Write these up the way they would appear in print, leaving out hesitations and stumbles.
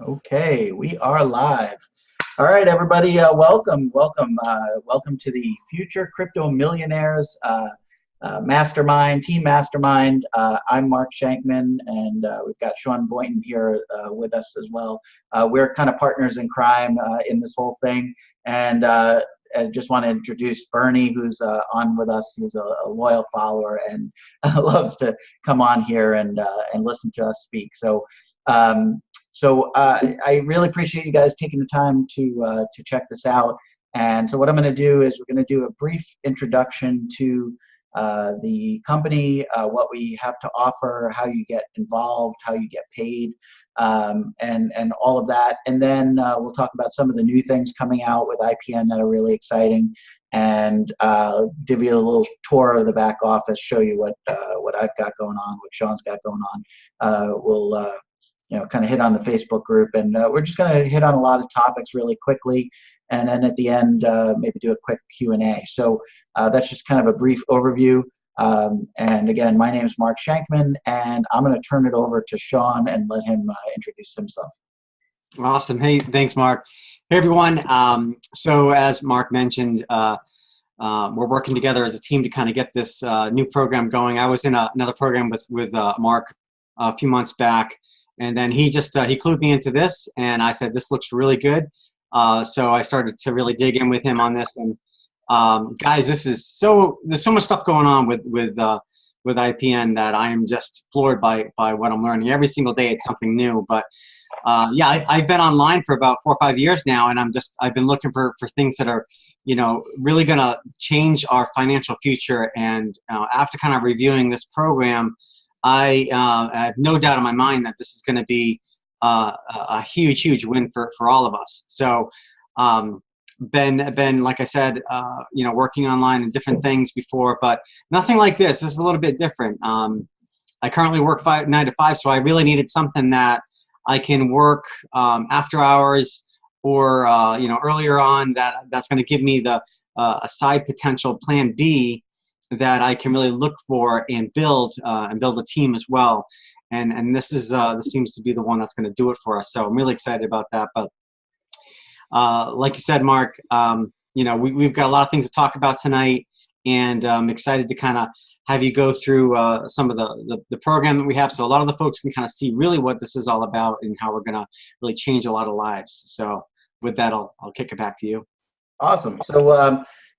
Okay, we are live. All right, everybody, welcome to the Future Crypto Millionaires Team Mastermind. I'm Mark Shankman, and we've got Shaun Boynton here with us as well. We're kind of partners in crime in this whole thing, and I just want to introduce Bernie, who's on with us. He's a loyal follower and loves to come on here and listen to us speak. I really appreciate you guys taking the time to check this out. And so what I'm going to do is we're going to do a brief introduction to the company, what we have to offer, how you get involved, how you get paid, and all of that. And then we'll talk about some of the new things coming out with IPN that are really exciting, and give you a little tour of the back office, show you what I've got going on, what Shaun's got going on. We'll kind of hit on the Facebook group, and we're just going to hit on a lot of topics really quickly, and then at the end, maybe do a quick Q&A. So that's just kind of a brief overview. And again, my name is Mark Shankman, and I'm going to turn it over to Shaun and let him introduce himself. Awesome. Hey, thanks, Mark. Hey, everyone. So as Mark mentioned, we're working together as a team to kind of get this new program going. I was in another program with Mark a few months back, and then he clued me into this, and I said, this looks really good. So I started to really dig in with him on this. And guys, there's so much stuff going on with IPN that I am just floored by what I'm learning. Every single day it's something new. But yeah, I've been online for about 4 or 5 years now, and I've been looking for things that are, really gonna change our financial future. And after kind of reviewing this program, I have no doubt in my mind that this is going to be a huge win for all of us. So been like I said, working online and different things before, but nothing like this. This is a little bit different. I currently work 9 to 5, so I really needed something that I can work after hours or earlier on. That's going to give me a side potential plan B that I can really look for and build a team as well. And this seems to be the one that's going to do it for us. So I'm really excited about that. But like you said, Mark, we've got a lot of things to talk about tonight, and I'm excited to kind of have you go through some of the program that we have, so a lot of the folks can kind of see really what this is all about and how we're going to really change a lot of lives. So with that, I'll kick it back to you. Awesome.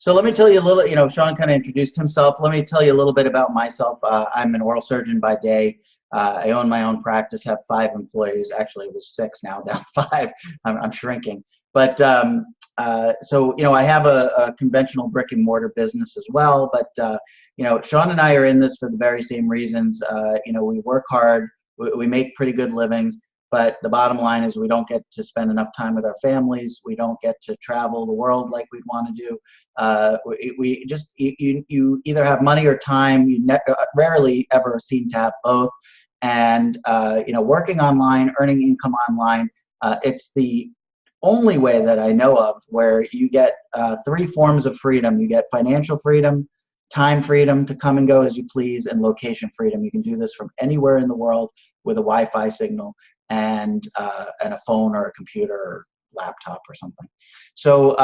So let me tell you a little, Shaun kind of introduced himself. Let me tell you a little bit about myself. I'm an oral surgeon by day. I own my own practice, have 5 employees. Actually, it was 6 now, down 5. I'm shrinking. But I have a conventional brick and mortar business as well. But, Shaun and I are in this for the very same reasons. We work hard, we make pretty good livings. But the bottom line is we don't get to spend enough time with our families. We don't get to travel the world like we'd want to do. You either have money or time. You rarely ever seem to have both. And working online, earning income online, it's the only way that I know of where you get 3 forms of freedom. You get financial freedom, time freedom to come and go as you please, and location freedom. You can do this from anywhere in the world with a Wi-Fi signal and a phone or a computer or laptop or something. So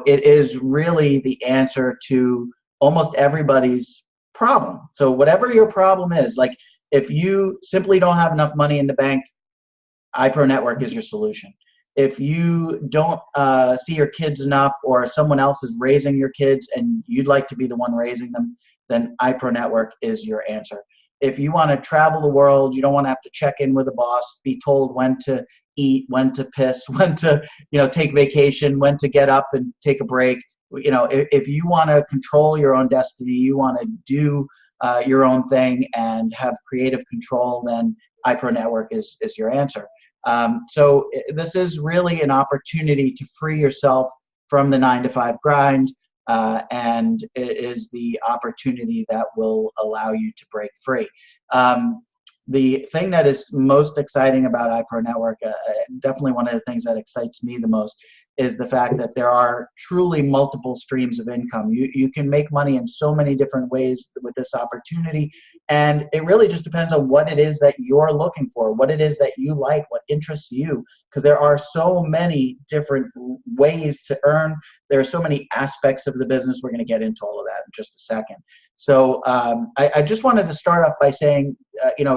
it is really the answer to almost everybody's problem. So whatever your problem is, like if you simply don't have enough money in the bank, iPro Network is your solution. If you don't see your kids enough, or someone else is raising your kids and you'd like to be the one raising them, then iPro Network is your answer. If you want to travel the world, you don't want to have to check in with a boss, be told when to eat, when to piss, when to take vacation, when to get up and take a break. If you want to control your own destiny, you want to do your own thing and have creative control, then iPro Network is your answer. So this is really an opportunity to free yourself from the 9 to 5 grind. And it is the opportunity that will allow you to break free. the thing that is most exciting about iPro Network, definitely one of the things that excites me the most, is the fact that there are truly multiple streams of income. You can make money in so many different ways with this opportunity, and it really just depends on what it is that you're looking for, what it is that you like, what interests you, because there are so many different ways to earn. There are so many aspects of the business. We're going to get into all of that in just a second. So I just wanted to start off by saying,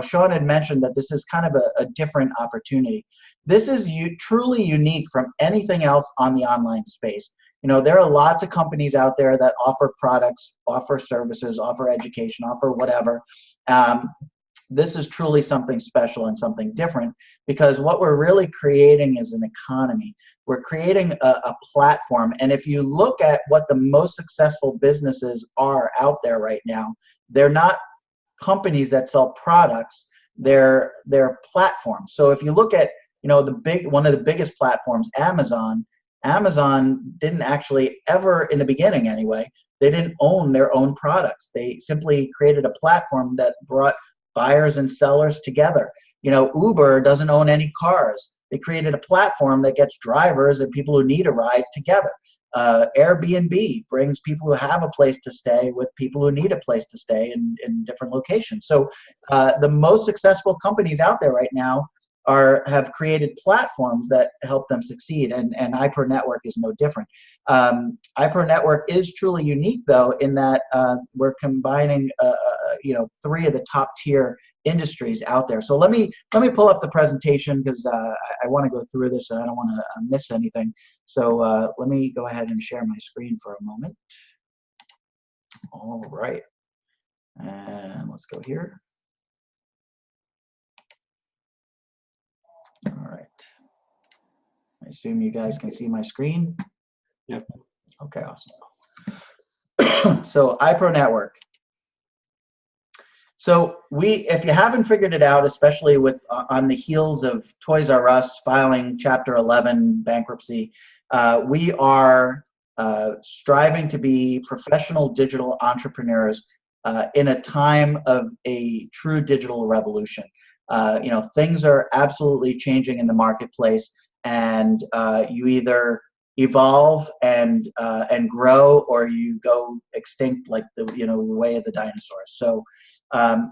Shaun had mentioned that this is kind of a different opportunity. This is truly unique from anything else on the online space. There are lots of companies out there that offer products, offer services, offer education, offer whatever. This is truly something special and something different, because what we're really creating is an economy. We're creating a platform. And if you look at what the most successful businesses are out there right now, they're not companies that sell products, they're platforms. So if you look at one of the biggest platforms, Amazon didn't actually ever, in the beginning anyway, they didn't own their own products. They simply created a platform that brought buyers and sellers together. Uber doesn't own any cars. They created a platform that gets drivers and people who need a ride together. Airbnb brings people who have a place to stay with people who need a place to stay in different locations. So the most successful companies out there right now have created platforms that help them succeed, and iPro Network is no different. iPro Network is truly unique, though, in that we're combining three of the top tier industries out there. So let me pull up the presentation, because I want to go through this and I don't want to miss anything. So let me go ahead and share my screen for a moment. All right, and let's go here. All right. I assume you guys can see my screen. Yep. Okay, awesome. So iPro Network. So if you haven't figured it out, especially on the heels of Toys R Us filing Chapter 11 bankruptcy, we are striving to be professional digital entrepreneurs in a time of a true digital revolution. Things are absolutely changing in the marketplace, and you either evolve and grow, or you go extinct like the way of the dinosaurs. So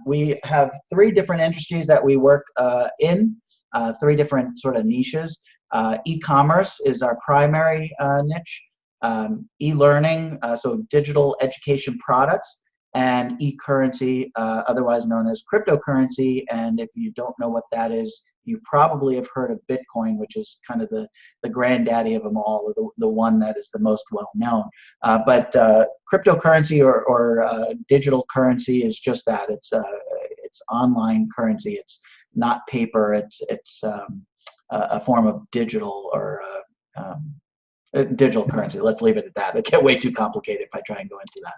we have three different industries that we work in, three different sort of niches. E-commerce is our primary niche. E-learning, so digital education products, and e-currency, otherwise known as cryptocurrency. And if you don't know what that is, you probably have heard of Bitcoin, which is kind of the granddaddy of them all, or the one that is the most well known. But cryptocurrency or digital currency is just that. It's online currency. It's not paper. It's a form of digital or digital currency. Let's leave it at that. It'll get way too complicated if I try and go into that.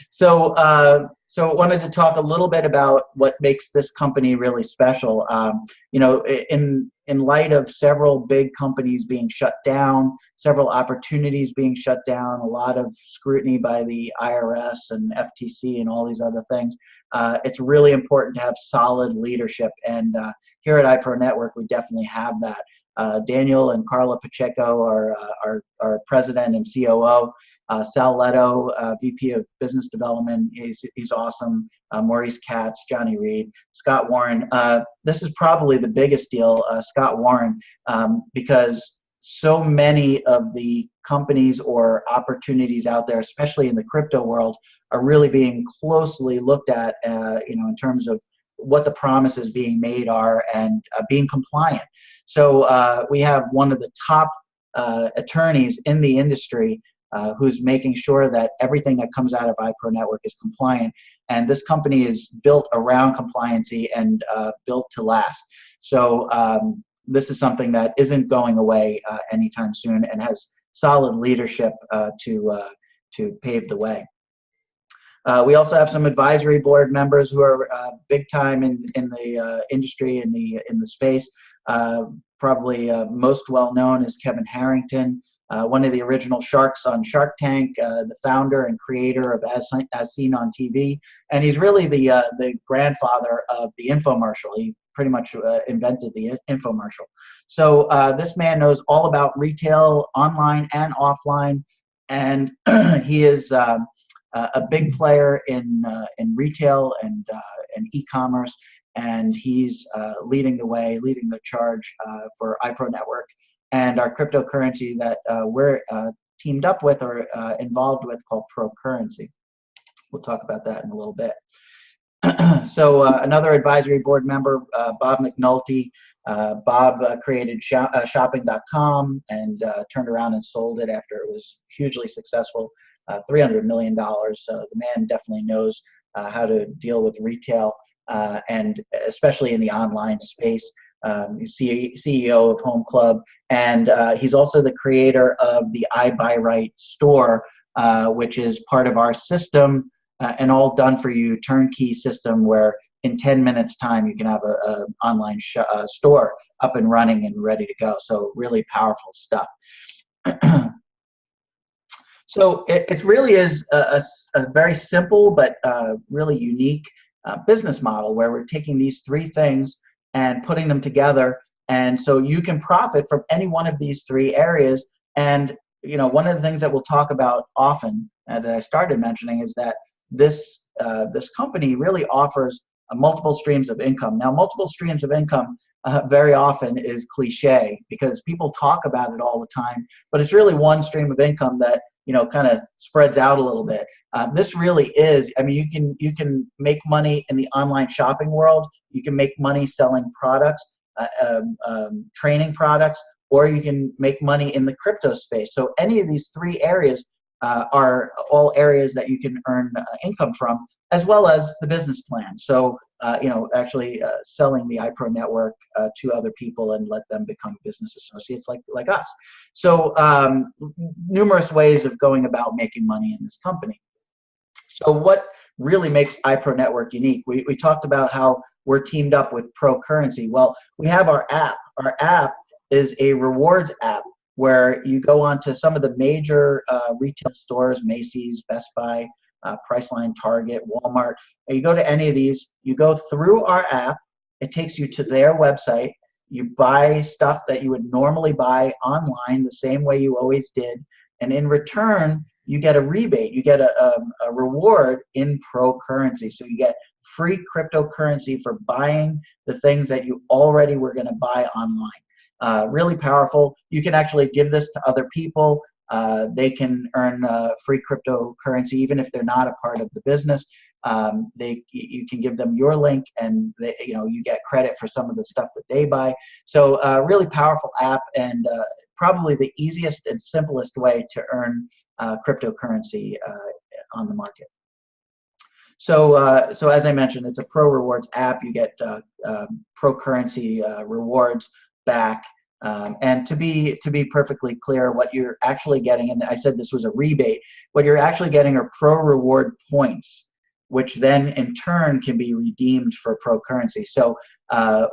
So I wanted to talk a little bit about what makes this company really special. In light of several big companies being shut down, several opportunities being shut down, a lot of scrutiny by the IRS and FTC and all these other things, it's really important to have solid leadership. And here at iPro Network, we definitely have that. Daniel and Carla Pacheco are our president and COO. Sal Leto, VP of Business Development, he's awesome. Maurice Katz, Johnny Reed, Scott Warren. This is probably the biggest deal, Scott Warren, because so many of the companies or opportunities out there, especially in the crypto world, are really being closely looked at, in terms of what the promises being made are and being compliant. So we have one of the top attorneys in the industry who's making sure that everything that comes out of iPro Network is compliant. And this company is built around compliancy and built to last. So this is something that isn't going away anytime soon, and has solid leadership to pave the way. We also have some advisory board members who are big time in the industry, in the space. Probably most well known is Kevin Harrington, one of the original sharks on Shark Tank, the founder and creator of As Seen on TV, and he's really the grandfather of the infomercial. He pretty much invented the infomercial. So this man knows all about retail, online and offline, and he is a big player in retail and e-commerce, and he's leading the way, leading the charge for iPro Network and our cryptocurrency that we're teamed up with or involved with called Pro Currency. We'll talk about that in a little bit. So another advisory board member, Bob McNulty. Bob created shopping.com and turned around and sold it after it was hugely successful, $300 million. So the man definitely knows how to deal with retail and especially in the online space. CEO of Home Club, and he's also the creator of the iBuyRight store, which is part of our system, an all done for you turnkey system where in 10 minutes time you can have a online store up and running and ready to go. So really powerful stuff. So it really is a very simple but really unique business model where we're taking these three things and putting them together, and so you can profit from any one of these three areas. And one of the things that we'll talk about often, and that I started mentioning, is that this company really offers multiple streams of income. Now, multiple streams of income very often is cliche because people talk about it all the time, but it's really one stream of income that kind of spreads out a little bit. This really is, I mean, you can make money in the online shopping world. You can make money selling products, training products, or you can make money in the crypto space. So any of these three areas are all areas that you can earn income from, as well as the business plan. So, actually selling the iPro network to other people and let them become business associates like us. So numerous ways of going about making money in this company. So what really makes iPro Network unique? We talked about how we're teamed up with Pro Currency. Well, we have our app. Our app is a rewards app where you go onto some of the major retail stores, Macy's, Best Buy, Priceline, Target, Walmart. And you go to any of these, you go through our app, it takes you to their website, you buy stuff that you would normally buy online the same way you always did, and in return, you get a rebate, you get a reward in Pro Currency. So you get free cryptocurrency for buying the things that you already were going to buy online. Really powerful. You can actually give this to other people. They can earn free cryptocurrency even if they're not a part of the business. You can give them your link, and you get credit for some of the stuff that they buy. So really powerful app, and probably the easiest and simplest way to earn cryptocurrency on the market. So as I mentioned, it's a Pro Rewards app. You get Pro Currency rewards back. And to be perfectly clear, what you're actually getting, and I said this was a rebate, what you're actually getting are Pro Reward points, which then in turn can be redeemed for Pro Currency. So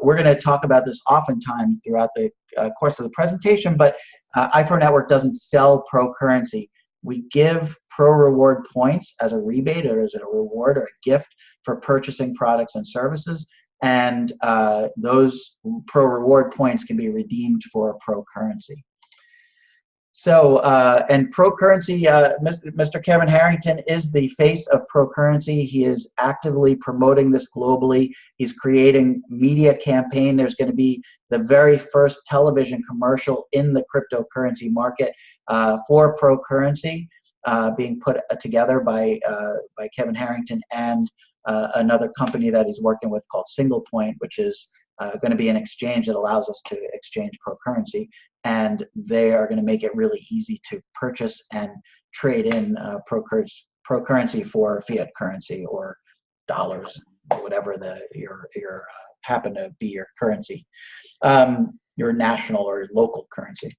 we're going to talk about this oftentimes throughout the course of the presentation, but iPro Network doesn't sell Pro Currency. We give Pro Reward points as a rebate or as a reward or a gift for purchasing products and services. And those Pro Reward points can be redeemed for Pro Currency. So, and Pro Currency, Mr. Kevin Harrington is the face of Pro Currency. He is actively promoting this globally. He's creating media campaign. There's going to be the very first television commercial in the cryptocurrency market for Pro Currency being put together by Kevin Harrington and another company that he's working with called Single Point, which is going to be an exchange that allows us to exchange Pro Currency, and they are going to make it really easy to purchase and trade in Pro Currency for fiat currency or dollars, or whatever your happen to be your currency, your national or local currency.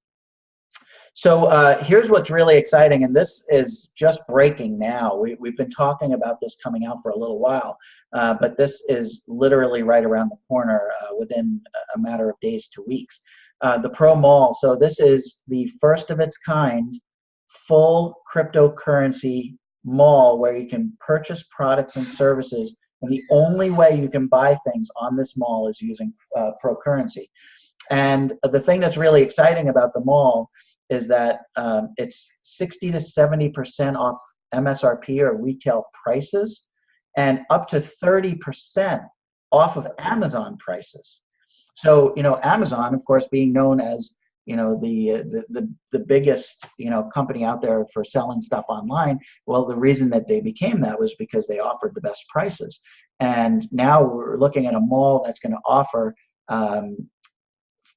So here's what's really exciting, and this is just breaking now. We've been talking about this coming out for a little while, but this is literally right around the corner within a matter of days to weeks. the Pro Mall. So this is the first of its kind full cryptocurrency mall where you can purchase products and services. And the only way you can buy things on this mall is using pro currency. And the thing that's really exciting about the mall is that it's 60 to 70% off MSRP or retail prices, and up to 30% off of Amazon prices. So, Amazon, of course, being known as, the biggest, company out there for selling stuff online. Well, the reason that they became that was because they offered the best prices. And now we're looking at a mall that's going to offer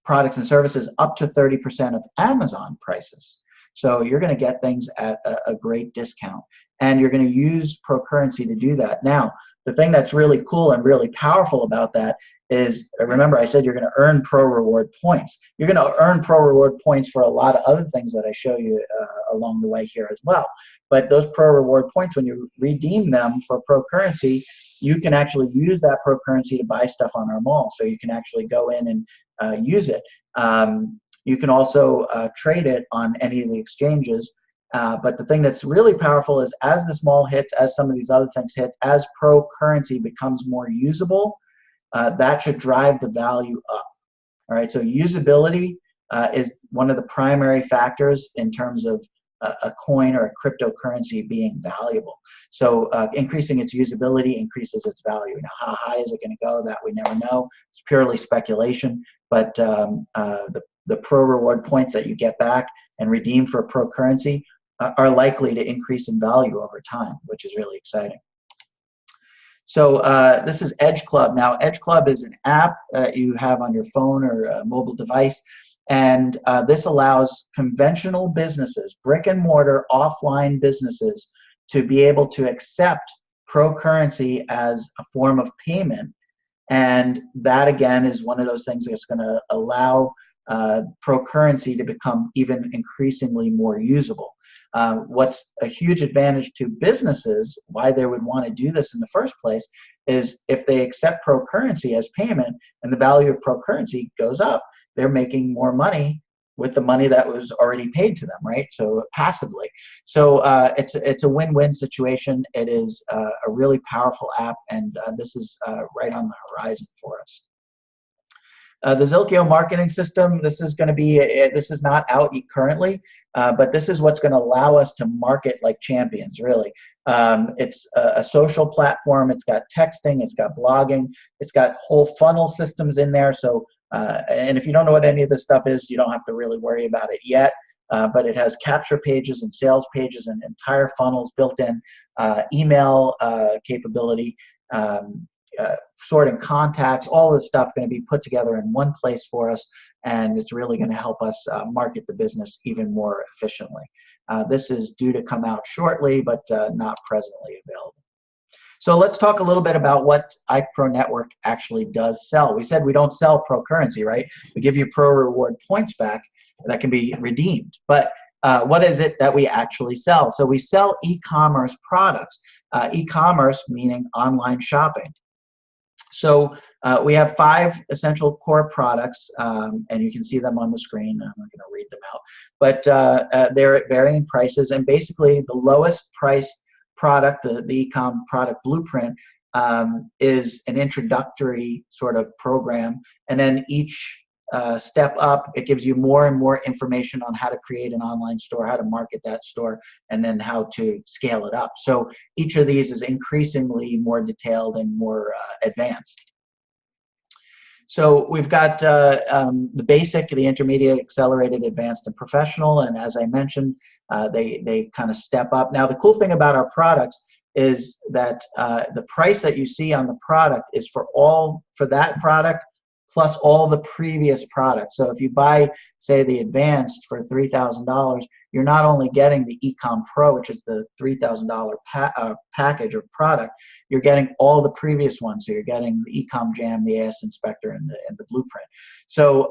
products and services up to 30% of Amazon prices. So you're going to get things at a great discount, and you're going to use pro currency to do that. Now, the thing that's really cool and really powerful about that is, remember I said you're going to earn pro reward points. You're going to earn pro reward points for a lot of other things that I show you along the way here as well. But those pro reward points, when you redeem them for pro currency, you can actually use that pro currency to buy stuff on our mall. So you can actually go in and use it. You can also trade it on any of the exchanges. But the thing that's really powerful is, as this mall hits, as some of these other things hit, as pro currency becomes more usable, that should drive the value up. All right, so usability is one of the primary factors in terms of a coin or a cryptocurrency being valuable. So increasing its usability increases its value. Now, how high is it going to go? That we never know. It's purely speculation. But the pro reward points that you get back and redeem for pro currency are likely to increase in value over time, which is really exciting. So this is Edge Club. Now, Edge Club is an app that you have on your phone or a mobile device, and this allows conventional businesses, brick and mortar, offline businesses, to be able to accept pro currency as a form of payment. And that, again, is one of those things that's going to allow pro currency to become even increasingly more usable. What's a huge advantage to businesses, why they would want to do this in the first place, is if they accept pro currency as payment and the value of pro currency goes up, they're making more money with the money that was already paid to them, right? So passively. So it's a win-win situation. It is a really powerful app, and this is right on the horizon for us. The Zilkio marketing system, this is going to be, this is not out currently, but this is what's going to allow us to market like champions, really. It's a social platform. It's got texting. It's got blogging. It's got whole funnel systems in there. So, and if you don't know what any of this stuff is, you don't have to really worry about it yet. But it has capture pages and sales pages and entire funnels built in, email capability, sorting contacts, all this stuff going to be put together in one place for us, and it's really going to help us market the business even more efficiently. This is due to come out shortly, but not presently available. So let's talk a little bit about what iPro Network actually does sell. We said we don't sell pro currency, right? We give you pro reward points back that can be redeemed. But what is it that we actually sell? So we sell e-commerce products. E-commerce meaning online shopping. So we have 5 essential core products, and you can see them on the screen. I'm not going to read them out, but they're at varying prices. And basically, the lowest price product, the e-com product blueprint, is an introductory sort of program. And then each step up, it gives you more and more information on how to create an online store, how to market that store, and then how to scale it up. So each of these is increasingly more detailed and more advanced. So we've got the basic, the intermediate, accelerated, advanced, and professional. And as I mentioned, they kind of step up. Now, the cool thing about our products is that the price that you see on the product is for that product plus all the previous products. So if you buy, say, the Advanced for $3,000, you're not only getting the Ecom Pro, which is the $3,000 package or product, you're getting all the previous ones. So you're getting the Ecom Jam, the AS Inspector, and the Blueprint. So,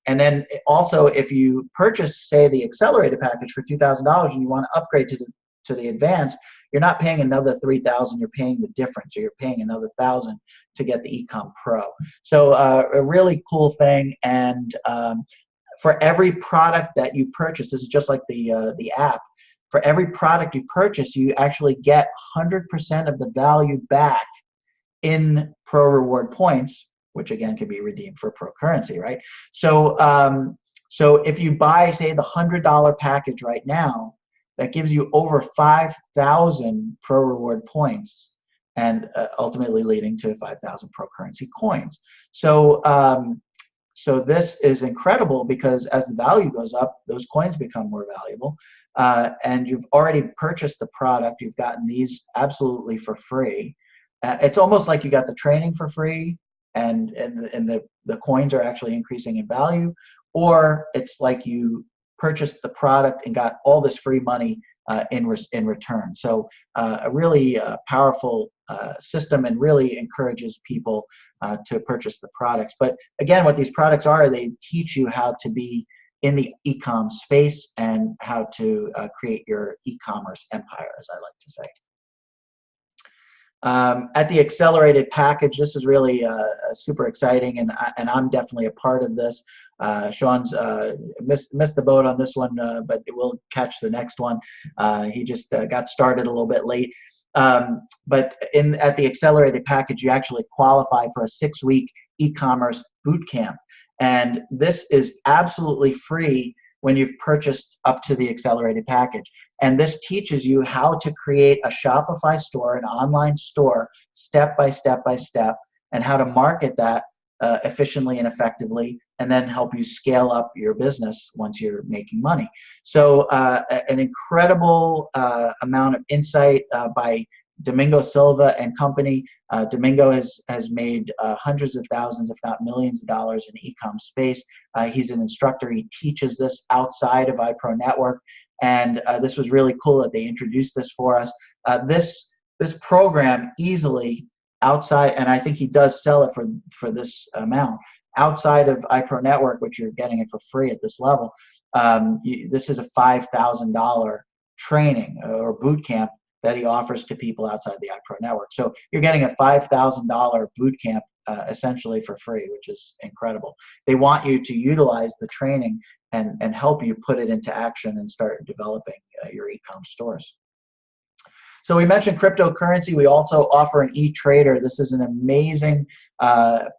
and then also if you purchase, say, the Accelerated package for $2,000 and you want to upgrade to the Advanced, you're not paying another $3,000. You're paying the difference. You're paying another $1,000 to get the Ecom Pro. So a really cool thing. And for every product that you purchase, this is just like the app. For every product you purchase, you actually get 100% of the value back in Pro Reward points, which again can be redeemed for Pro currency, right? So, so if you buy, say, the $100 package right now, that gives you over 5,000 Pro Reward points, and ultimately leading to 5,000 Pro currency coins. So, so this is incredible because as the value goes up, those coins become more valuable. And you've already purchased the product. You've gotten these absolutely for free. It's almost like you got the training for free, and the coins are actually increasing in value, or it's like you purchased the product and got all this free money in return. So a really powerful system, and really encourages people to purchase the products. But again, what these products are, they teach you how to be in the e-com space and how to create your e-commerce empire, as I like to say. At the accelerated package, this is really super exciting, and I'm definitely a part of this. Shaun's missed the boat on this one, but we'll catch the next one. He just got started a little bit late. But at the accelerated package, you actually qualify for a 6-week e-commerce boot camp. And this is absolutely free when you've purchased up to the accelerated package. And this teaches you how to create a Shopify store, an online store, step by step by step, and how to market that efficiently and effectively, and then help you scale up your business once you're making money. So an incredible amount of insight by Domingo Silva and company. Domingo has made hundreds of thousands, if not millions of dollars in e-com space. He's an instructor. He teaches this outside of iPro Network. And this was really cool that they introduced this for us. This program easily outside, and I think he does sell it for this amount, outside of iPro Network, which you're getting it for free at this level. This is a $5,000 training or boot camp that he offers to people outside the iPro Network. So you're getting a $5,000 boot camp essentially for free, which is incredible. They want you to utilize the training and help you put it into action and start developing your e-com stores. So we mentioned cryptocurrency. We also offer an e-trader. This is an amazing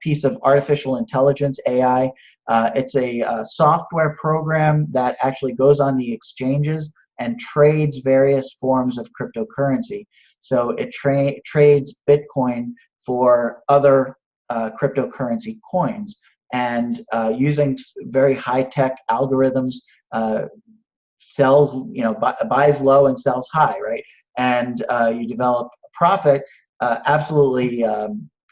piece of artificial intelligence, AI. It's a software program that actually goes on the exchanges and trades various forms of cryptocurrency. So it trades Bitcoin for other cryptocurrency coins, and using very high-tech algorithms, sells, buys low and sells high, right? And you develop a profit. Absolutely,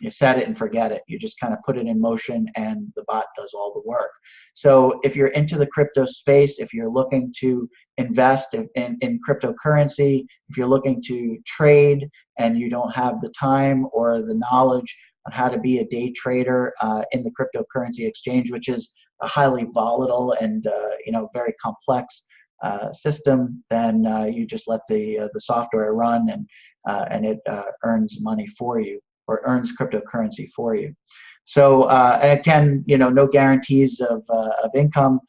you set it and forget it. You just kind of put it in motion, and the bot does all the work. So if you're into the crypto space, if you're looking to invest in cryptocurrency, if you're looking to trade and you don't have the time or the knowledge on how to be a day trader in the cryptocurrency exchange, which is a highly volatile and very complex system, then you just let the software run, and it earns money for you, or earns cryptocurrency for you. So again, no guarantees of income.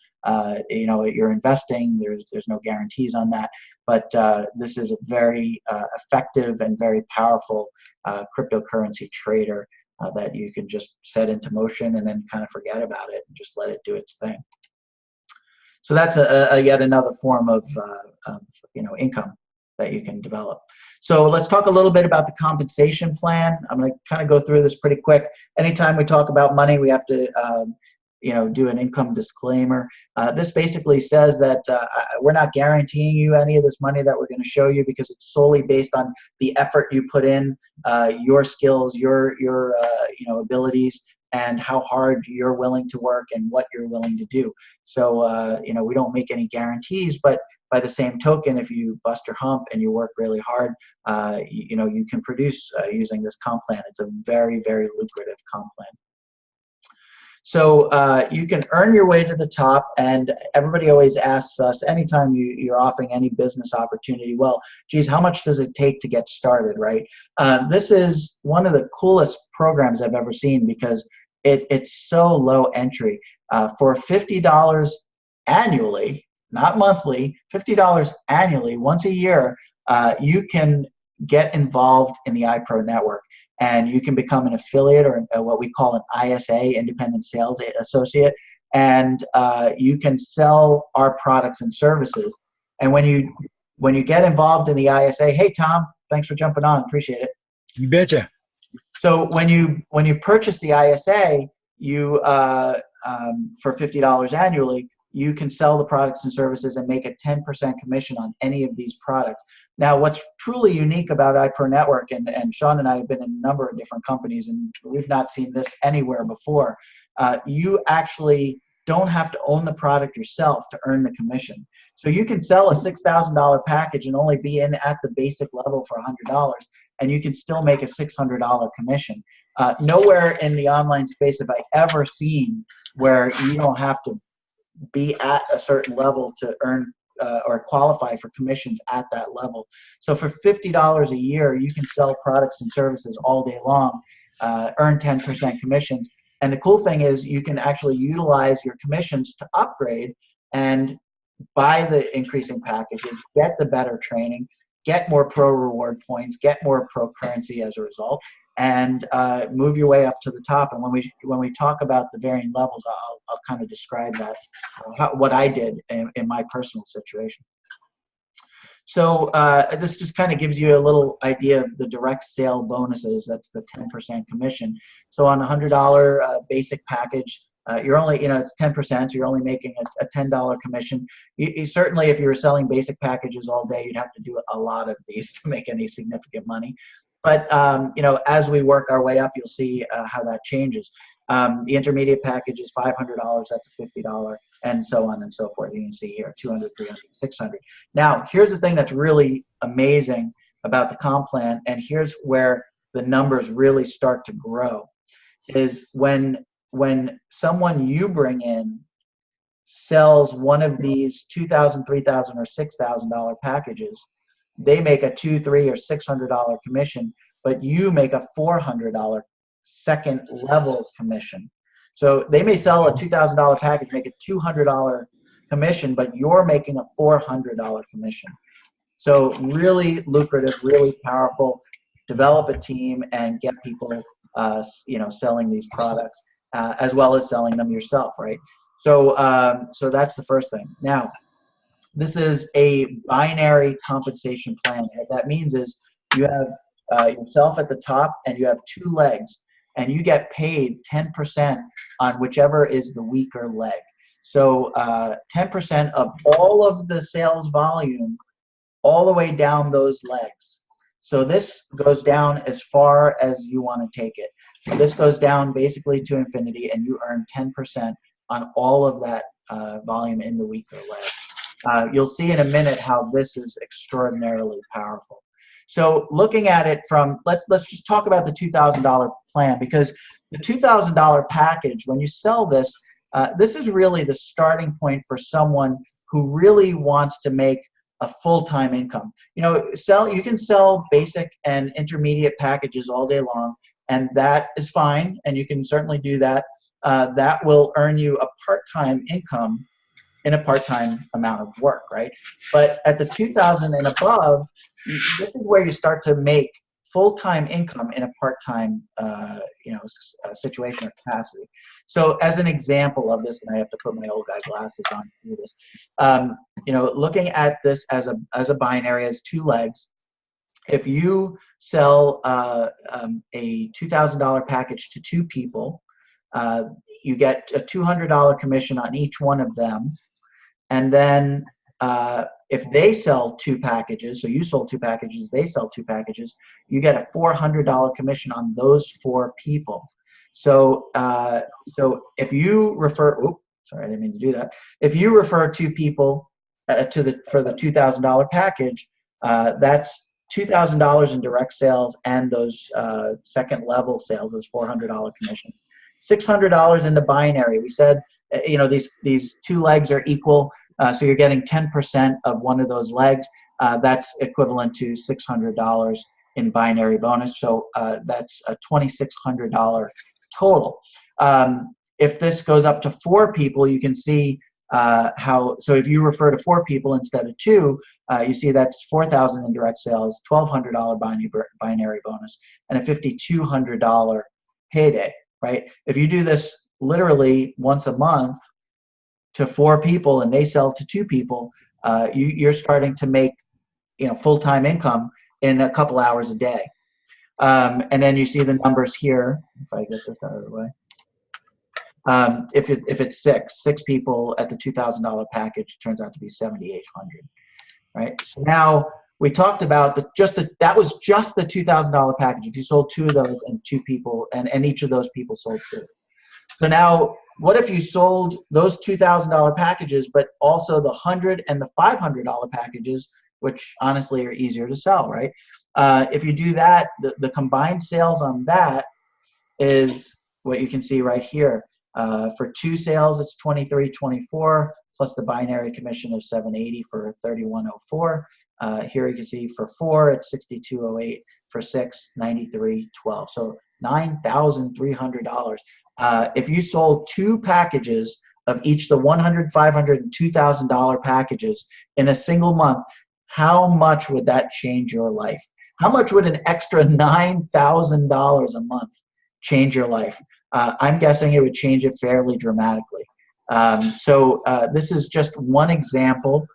You're investing. There's no guarantees on that. But this is a very effective and very powerful cryptocurrency trader that you can just set into motion and then kind of forget about it and just let it do its thing. So that's yet another form of income that you can develop. So let's talk a little bit about the compensation plan. I'm going to kind of go through this pretty quick. Anytime we talk about money, we have to do an income disclaimer. This basically says that we're not guaranteeing you any of this money that we're going to show you, because it's solely based on the effort you put in, your skills, your abilities, and how hard you're willing to work and what you're willing to do. So, we don't make any guarantees, but by the same token, if you bust your hump and you work really hard, you can produce using this comp plan. It's a very, very lucrative comp plan. So you can earn your way to the top, and everybody always asks us, anytime you're offering any business opportunity, well, geez, how much does it take to get started, right? This is one of the coolest programs I've ever seen, because it's so low entry. For $50 annually, not monthly, $50 annually, once a year, you can get involved in the iPro network, and you can become an affiliate, or what we call an ISA, independent sales associate, and you can sell our products and services. And when you get involved in the ISA, hey Tom, thanks for jumping on, appreciate it. You betcha. So when you purchase the ISA, you for $50 annually, you can sell the products and services and make a 10% commission on any of these products. Now, what's truly unique about iPro Network, and Shaun and I have been in a number of different companies, and we've not seen this anywhere before, you actually don't have to own the product yourself to earn the commission. So you can sell a $6,000 package and only be in at the basic level for $100, and you can still make a $600 commission. Nowhere in the online space have I ever seen where you don't have to be at a certain level to earn or qualify for commissions at that level. So for $50 a year, you can sell products and services all day long, earn 10% commissions. And the cool thing is you can actually utilize your commissions to upgrade and buy the increasing packages, get the better training, get more pro reward points, get more pro currency as a result, and move your way up to the top. And when we talk about the varying levels, I'll kind of describe that, what I did in my personal situation. So this just kind of gives you a little idea of the direct sale bonuses. That's the 10% commission. So on a $100 basic package, you're only, it's 10%, so you're only making a $10 commission. You certainly, if you were selling basic packages all day, you'd have to do a lot of these to make any significant money. But as we work our way up, you'll see how that changes. The intermediate package is $500, that's a $50, and so on and so forth. You can see here, 200, 300, 600. Now, here's the thing that's really amazing about the comp plan, and here's where the numbers really start to grow, is when someone you bring in sells one of these $2,000, $3,000, or $6,000 packages, they make a $200, $300, or $600 commission, but you make a $400 second level commission. So they may sell a $2,000 package, make a $200 commission, but you're making a $400 commission. So really lucrative, really powerful. Develop a team and get people, selling these products, as well as selling them yourself, right? So that's the first thing. Now, this is a binary compensation plan. What that means is you have yourself at the top, and you have two legs, and you get paid 10% on whichever is the weaker leg. So 10% of all of the sales volume, all the way down those legs. So this goes down as far as you want to take it. So this goes down basically to infinity, and you earn 10% on all of that volume in the weaker leg. You'll see in a minute how this is extraordinarily powerful. So looking at it from, let's just talk about the $2,000 plan, because the $2,000 package, when you sell this, this is really the starting point for someone who really wants to make a full-time income. You can sell basic and intermediate packages all day long, and that is fine, and you can certainly do that. That will earn you a part-time income in a part-time amount of work, right? But at the 2,000 and above, this is where you start to make full-time income in a part-time, situation or capacity. So as an example of this, and I have to put my old guy glasses on to do this, looking at this as a binary, as two legs, if you sell a $2,000 package to two people, you get a $200 commission on each one of them. And then if they sell two packages, so you sold two packages, they sell two packages, you get a $400 commission on those four people. So if you refer, sorry, I didn't mean to do that. If you refer two people for the $2,000 package, that's $2,000 in direct sales and those second level sales, those $400 commissions. $600 in the binary. We said, these two legs are equal, so you're getting 10% of one of those legs. That's equivalent to $600 in binary bonus. So that's a $2,600 total. If this goes up to four people, you can see so if you refer to 4 people instead of 2, you see that's 4,000 in direct sales, $1,200 binary bonus, and a $5,200 payday, right? If you do this literally once a month to 4 people and they sell to 2 people, you're starting to make, full-time income in a couple hours a day. And then you see the numbers here. If I get this out of the way. If it's six people at the $2,000 package, it turns out to be $7,800, right? So now we talked about that was just the $2,000 package. If you sold 2 of those and 2 people, and each of those people sold 2. So now, what if you sold those $2,000 packages, but also the $100 and the $500 packages, which honestly are easier to sell, right? If you do that, the combined sales on that is what you can see right here. For 2 sales, it's $23.24 plus the binary commission of $780 for $31.04. Here you can see for 4, it's $62.08. For 6, $93.12. So $9,300. If you sold 2 packages of each the $100, $500, and $2,000 packages in a single month, how much would that change your life? How much would an extra $9,000 a month change your life? I'm guessing it would change it fairly dramatically. So this is just one example.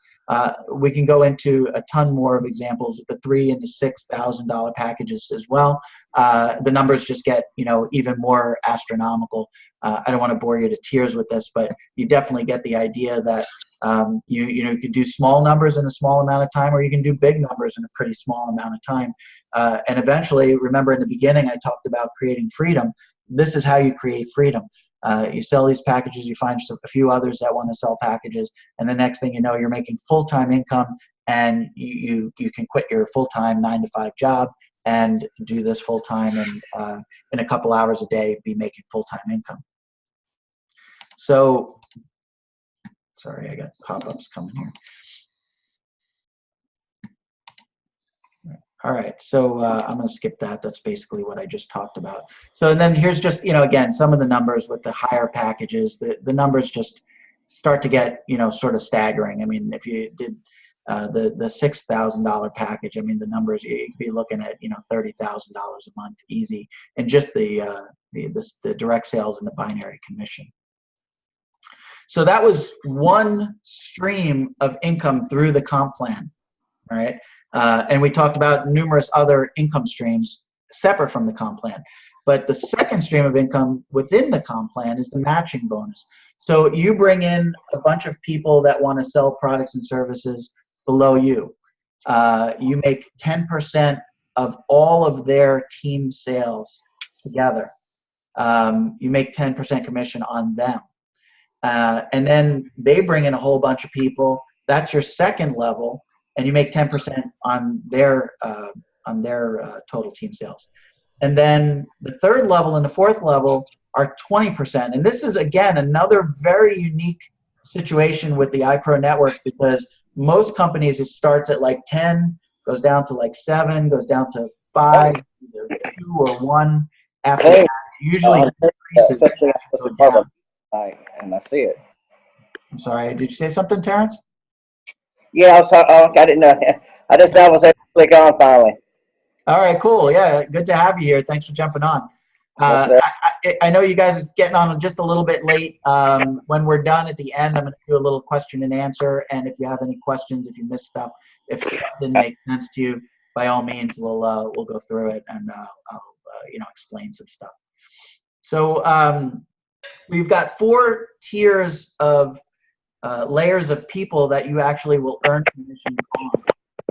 We can go into a ton more of examples with the $3,000 and the $6,000 packages as well. The numbers just get even more astronomical. I don't want to bore you to tears with this, but you definitely get the idea that you can do small numbers in a small amount of time, or you can do big numbers in a pretty small amount of time. And eventually, remember in the beginning I talked about creating freedom. This is how you create freedom. You sell these packages, you find a few others that want to sell packages, and the next thing you know, you're making full-time income, and you can quit your full-time 9-to-5 job and do this full-time, and in a couple hours a day be making full-time income. So, sorry, I got pop-ups coming here. All right, so I'm going to skip that. That's basically what I just talked about. So then here's just, again, some of the numbers with the higher packages. The numbers just start to get, sort of staggering. I mean, if you did the $6,000 package, I mean, the numbers, you could be looking at, $30,000 a month easy, and just the direct sales and the binary commission. So that was one stream of income through the comp plan, all right? And we talked about numerous other income streams separate from the comp plan. But the second stream of income within the comp plan is the matching bonus. So you bring in a bunch of people that want to sell products and services below you. You make 10% of all of their team sales together. You make 10% commission on them. And then they bring in a whole bunch of people. That's your second level. And you make 10% on their total team sales. And then the third level and the fourth level are 20%. And this is, again, another very unique situation with the iPro network, because most companies, it starts at like 10, goes down to like 7, goes down to 5, either 2 or 1. After that, usually increases. And I see it. I'm sorry, did you say something, Terrence? Yeah, I didn't know. I just was able to click on finally. All right, cool. Yeah, good to have you here. Thanks for jumping on. Yes, I know you guys are getting on just a little bit late. When we're done at the end, I'm going to do a little question and answer. And if you have any questions, if you missed stuff, if it didn't make sense to you, by all means, we'll go through it, and I'll explain some stuff. So we've got 4 tiers of layers of people that you actually will earn commission on.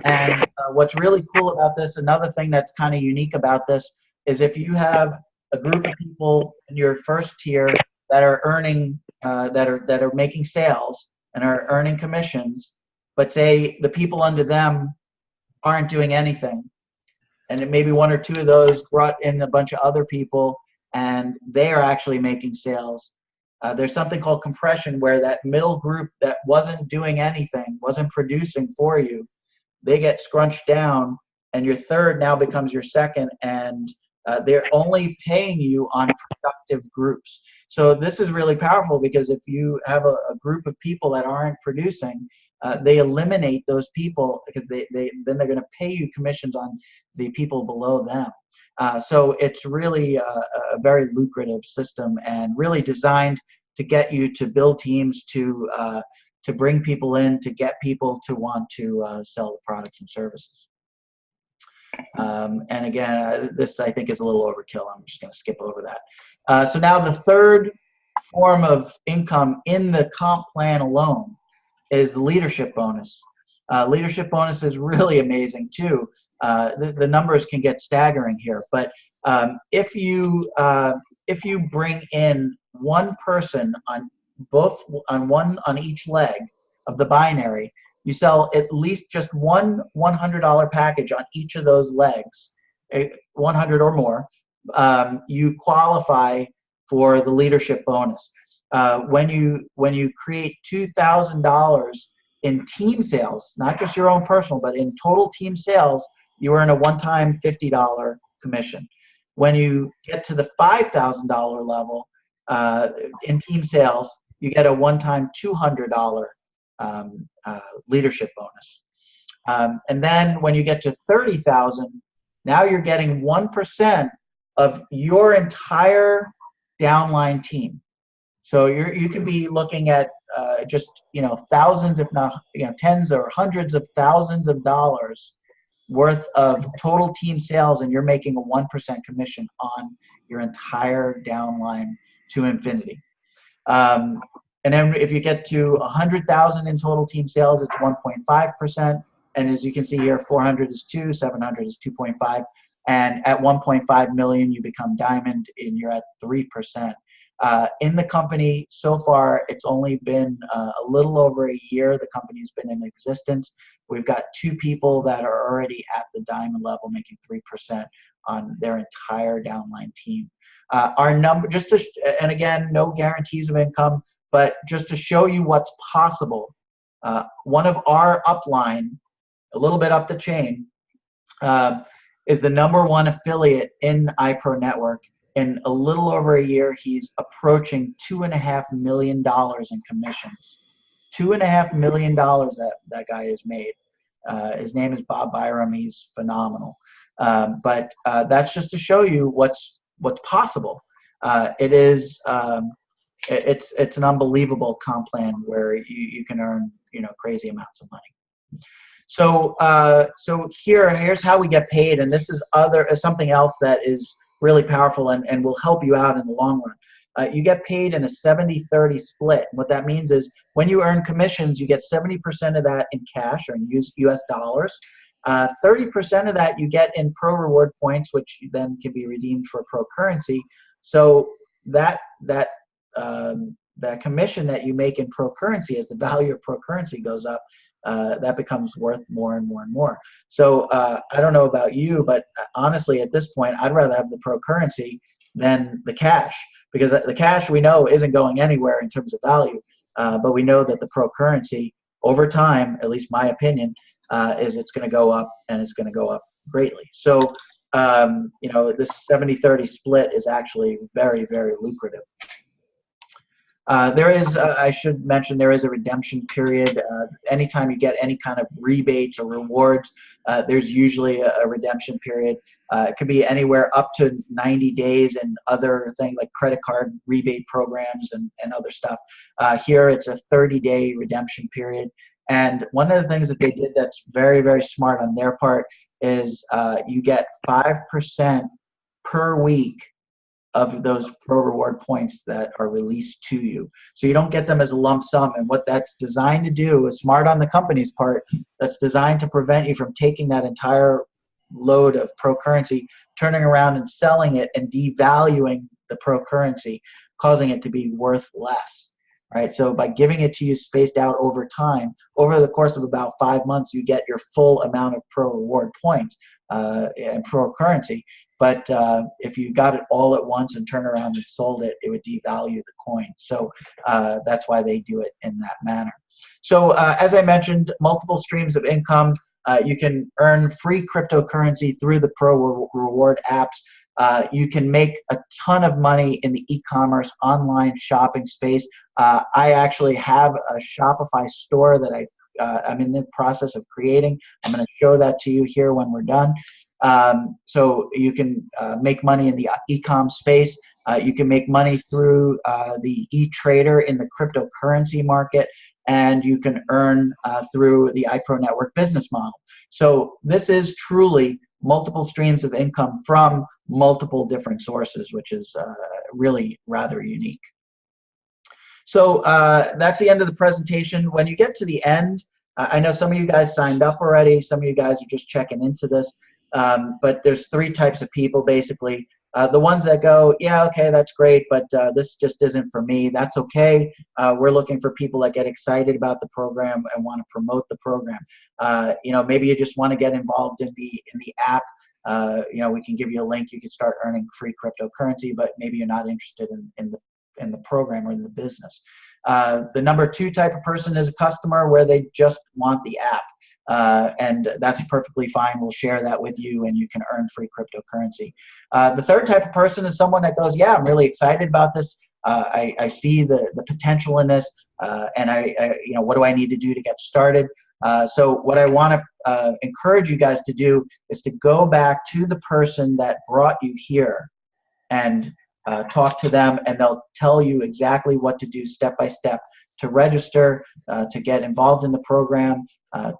And what's really cool about this, another thing that's kind of unique about this, is if you have a group of people in your first tier that are earning, that are making sales and are earning commissions, but say the people under them aren't doing anything, and it maybe 1 or 2 of those brought in a bunch of other people, and they are actually making sales. There's something called compression, where that middle group that wasn't doing anything, wasn't producing for you, they get scrunched down, and your third now becomes your second, and they're only paying you on productive groups. So this is really powerful, because if you have a group of people that aren't producing, they eliminate those people, because then they're going to pay you commissions on the people below them. So it's really a very lucrative system, and really designed to get you to build teams, to bring people in, to get people to want to sell the products and services. And again, this I think is a little overkill. I'm just going to skip over that. So now the third form of income in the comp plan alone is the leadership bonus. Leadership bonus is really amazing too. The numbers can get staggering here, but if you bring in one person on each leg of the binary, you sell at least just one $100 package on each of those legs, 100 or more, you qualify for the leadership bonus. When you create $2,000 in team sales, not just your own personal, but in total team sales, you earn a one-time $50 commission. When you get to the $5,000 level in team sales, you get a one-time $200 leadership bonus. And then when you get to 30,000, now you're getting 1% of your entire downline team. So you can be looking at just thousands, if not tens or hundreds of thousands of dollars worth of total team sales, and you're making a 1% commission on your entire downline to infinity. And then if you get to 100,000 in total team sales, it's 1.5%. And as you can see here, 400 is 2, 700 is 2.5. And at 1.5 million, you become diamond, and you're at 3%. In the company so far, it's only been a little over a year the company's been in existence. We've got 2 people that are already at the diamond level, making 3% on their entire downline team. Our number, and again, no guarantees of income, but just to show you what's possible, one of our upline, a little bit up the chain, is the #1 affiliate in iPro Network. In a little over a year, he's approaching $2.5 million in commissions. $2.5 million that guy has made. His name is Bob Byram. He's phenomenal. But that's just to show you what's possible. It is it's an unbelievable comp plan where you can earn crazy amounts of money. So here's how we get paid, and this is something else that is really powerful and will help you out in the long run. You get paid in a 70-30 split. What that means is when you earn commissions, you get 70% of that in cash or in US dollars. 30% of that you get in pro reward points, which then can be redeemed for pro currency. So that commission that you make in pro currency, as the value of pro currency goes up, that becomes worth more and more and more. So I don't know about you, but honestly, at this point, I'd rather have the pro currency than the cash, because the cash we know isn't going anywhere in terms of value, but we know that the pro currency over time, at least my opinion, is it's going to go up, and it's going to go up greatly. So this 70-30 split is actually very, very lucrative. There is, I should mention, there is a redemption period. Anytime you get any kind of rebates or rewards, there's usually a redemption period. It could be anywhere up to 90 days and other things like credit card rebate programs and other stuff. Here it's a 30-day redemption period. And one of the things that they did that's very, very smart on their part is you get 5% per week of those pro reward points that are released to you. So you don't get them as a lump sum. And what that's designed to do is smart on the company's part. That's designed to prevent you from taking that entire load of pro currency, turning around and selling it and devaluing the pro currency, causing it to be worth less. Right? So by giving it to you spaced out over time, over the course of about 5 months, you get your full amount of pro reward points and pro currency. But if you got it all at once and turned around and sold it, it would devalue the coin. So that's why they do it in that manner. So as I mentioned, multiple streams of income. You can earn free cryptocurrency through the pro reward apps. You can make a ton of money in the e-commerce online shopping space. I actually have a Shopify store that I'm in the process of creating. I'm going to show that to you here when we're done. So you can make money in the e-com space. You can make money through the e-trader in the cryptocurrency market, and you can earn through the iPro Network business model. So this is truly multiple streams of income from multiple different sources, which is really rather unique. So that's the end of the presentation. When you get to the end, I know some of you guys signed up already. Some of you guys are just checking into this. But there's 3 types of people, basically. The ones that go, yeah, okay, that's great, but this just isn't for me. That's okay. We're looking for people that get excited about the program and want to promote the program. Maybe you just want to get involved in the app. We can give you a link. You can start earning free cryptocurrency, but maybe you're not interested in the program or in the business. The number 2 type of person is a customer where they just want the app. And that's perfectly fine. We'll share that with you, and you can earn free cryptocurrency. The 3rd type of person is someone that goes, yeah, I'm really excited about this. I see the potential in this, and what do I need to do to get started? So what I want to encourage you guys to do is to go back to the person that brought you here and talk to them, and they'll tell you exactly what to do step by step to register, to get involved in the program,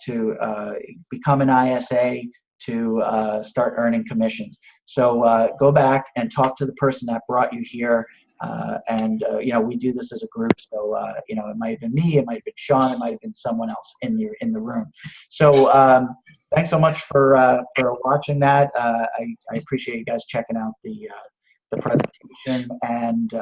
to become an ISA, to start earning commissions. So go back and talk to the person that brought you here. We do this as a group. So, it might have been me, it might have been Shaun, it might have been someone else in the room. So thanks so much for watching that. I appreciate you guys checking out the presentation. And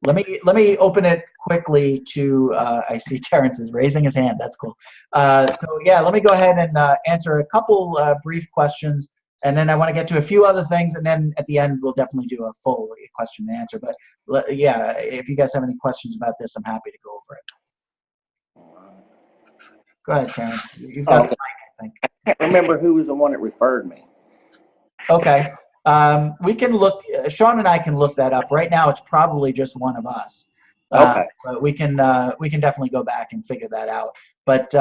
let me open it quickly to, I see Terrence is raising his hand. That's cool. So yeah, let me go ahead and answer a couple brief questions, and then I want to get to a few other things, and then at the end we'll definitely do a full question and answer. But yeah, if you guys have any questions about this, I'm happy to go over it. Go ahead, Terrence. You've got the mic, I think. I can't remember who was the one that referred me. Okay. We can look, Shaun and I can look that up. Right now, it's probably just one of us. Okay. But we can definitely go back and figure that out. But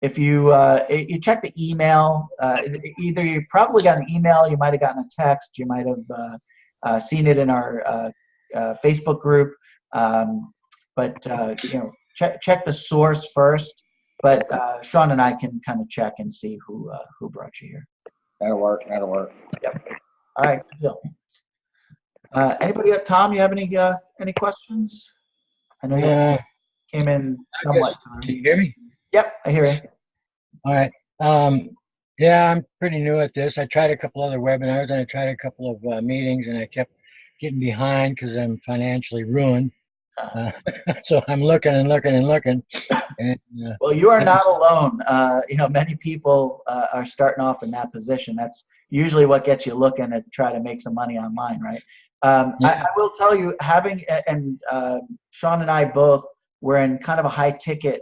if you check the email, either you probably got an email, you might have gotten a text, you might have seen it in our Facebook group. Check the source first. But Shaun and I can kind of check and see who brought you here. That'll work. Yep. All right. Good deal. Anybody? Tom, you have any questions? I know you came in somewhat. Can you hear me? Yep, I hear you. All right. Yeah, I'm pretty new at this. I tried a couple other webinars and I tried a couple of meetings, and I kept getting behind because I'm financially ruined. So I'm looking and looking and looking. And, well, you are not alone. Many people are starting off in that position. That's usually what gets you looking to try to make some money online, right? Yeah. I will tell you, Shaun and I both were in kind of a high ticket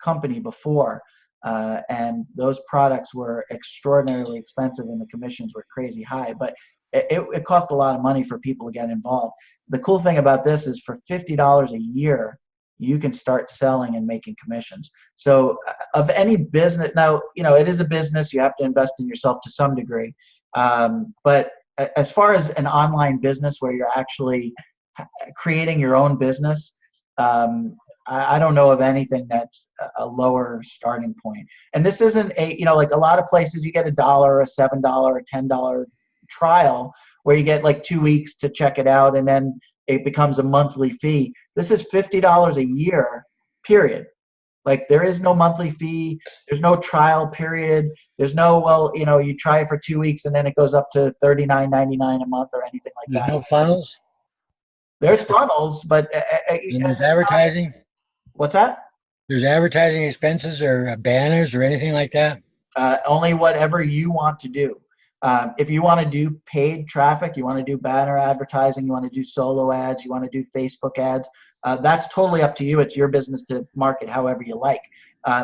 company before, and those products were extraordinarily expensive and the commissions were crazy high, but it cost a lot of money for people to get involved. The cool thing about this is for $50 a year, you can start selling and making commissions. So of any business, now, it is a business, you have to invest in yourself to some degree. But as far as an online business where you're actually creating your own business, I don't know of anything that's a lower starting point. And this isn't like a lot of places you get $1, a $7, a $10 trial where you get like 2 weeks to check it out, and then it becomes a monthly fee. This is $50 a year, period. Like, there is no monthly fee. There's no trial period. There's no, you try it for 2 weeks and then it goes up to $39.99 a month or anything like that. There's no funnels? There's funnels, but And there's advertising? What's that? There's advertising expenses or banners or anything like that? Only whatever you want to do. If you want to do paid traffic, you want to do banner advertising, you want to do solo ads, you want to do Facebook ads, that's totally up to you. It's your business to market however you like.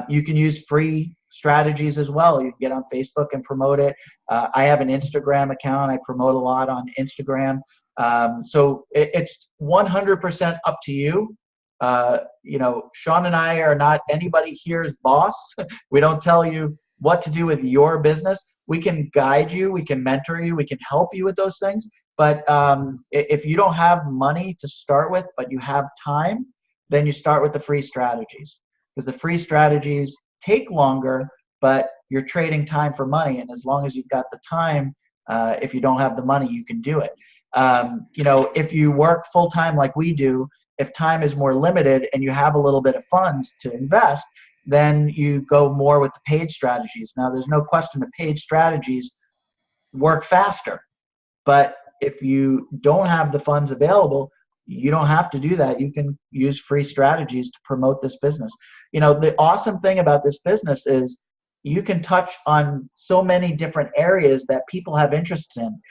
You can use free strategies as well. You can get on Facebook and promote it. I have an Instagram account. I promote a lot on Instagram. So it's 100% up to you. Shaun and I are not anybody here's boss. We don't tell you what to do with your business. We can guide you. We can mentor you. We can help you with those things. But if you don't have money to start with, but you have time, then you start with the free strategies, because the free strategies take longer, but you're trading time for money. And as long as you've got the time, if you don't have the money, you can do it. If you work full time like we do, if time is more limited and you have a little bit of funds to invest, then you go more with the paid strategies. Now, there's no question the paid strategies work faster, but if you don't have the funds available, you don't have to do that. You can use free strategies to promote this business. The awesome thing about this business is you can touch on so many different areas that people have interests in.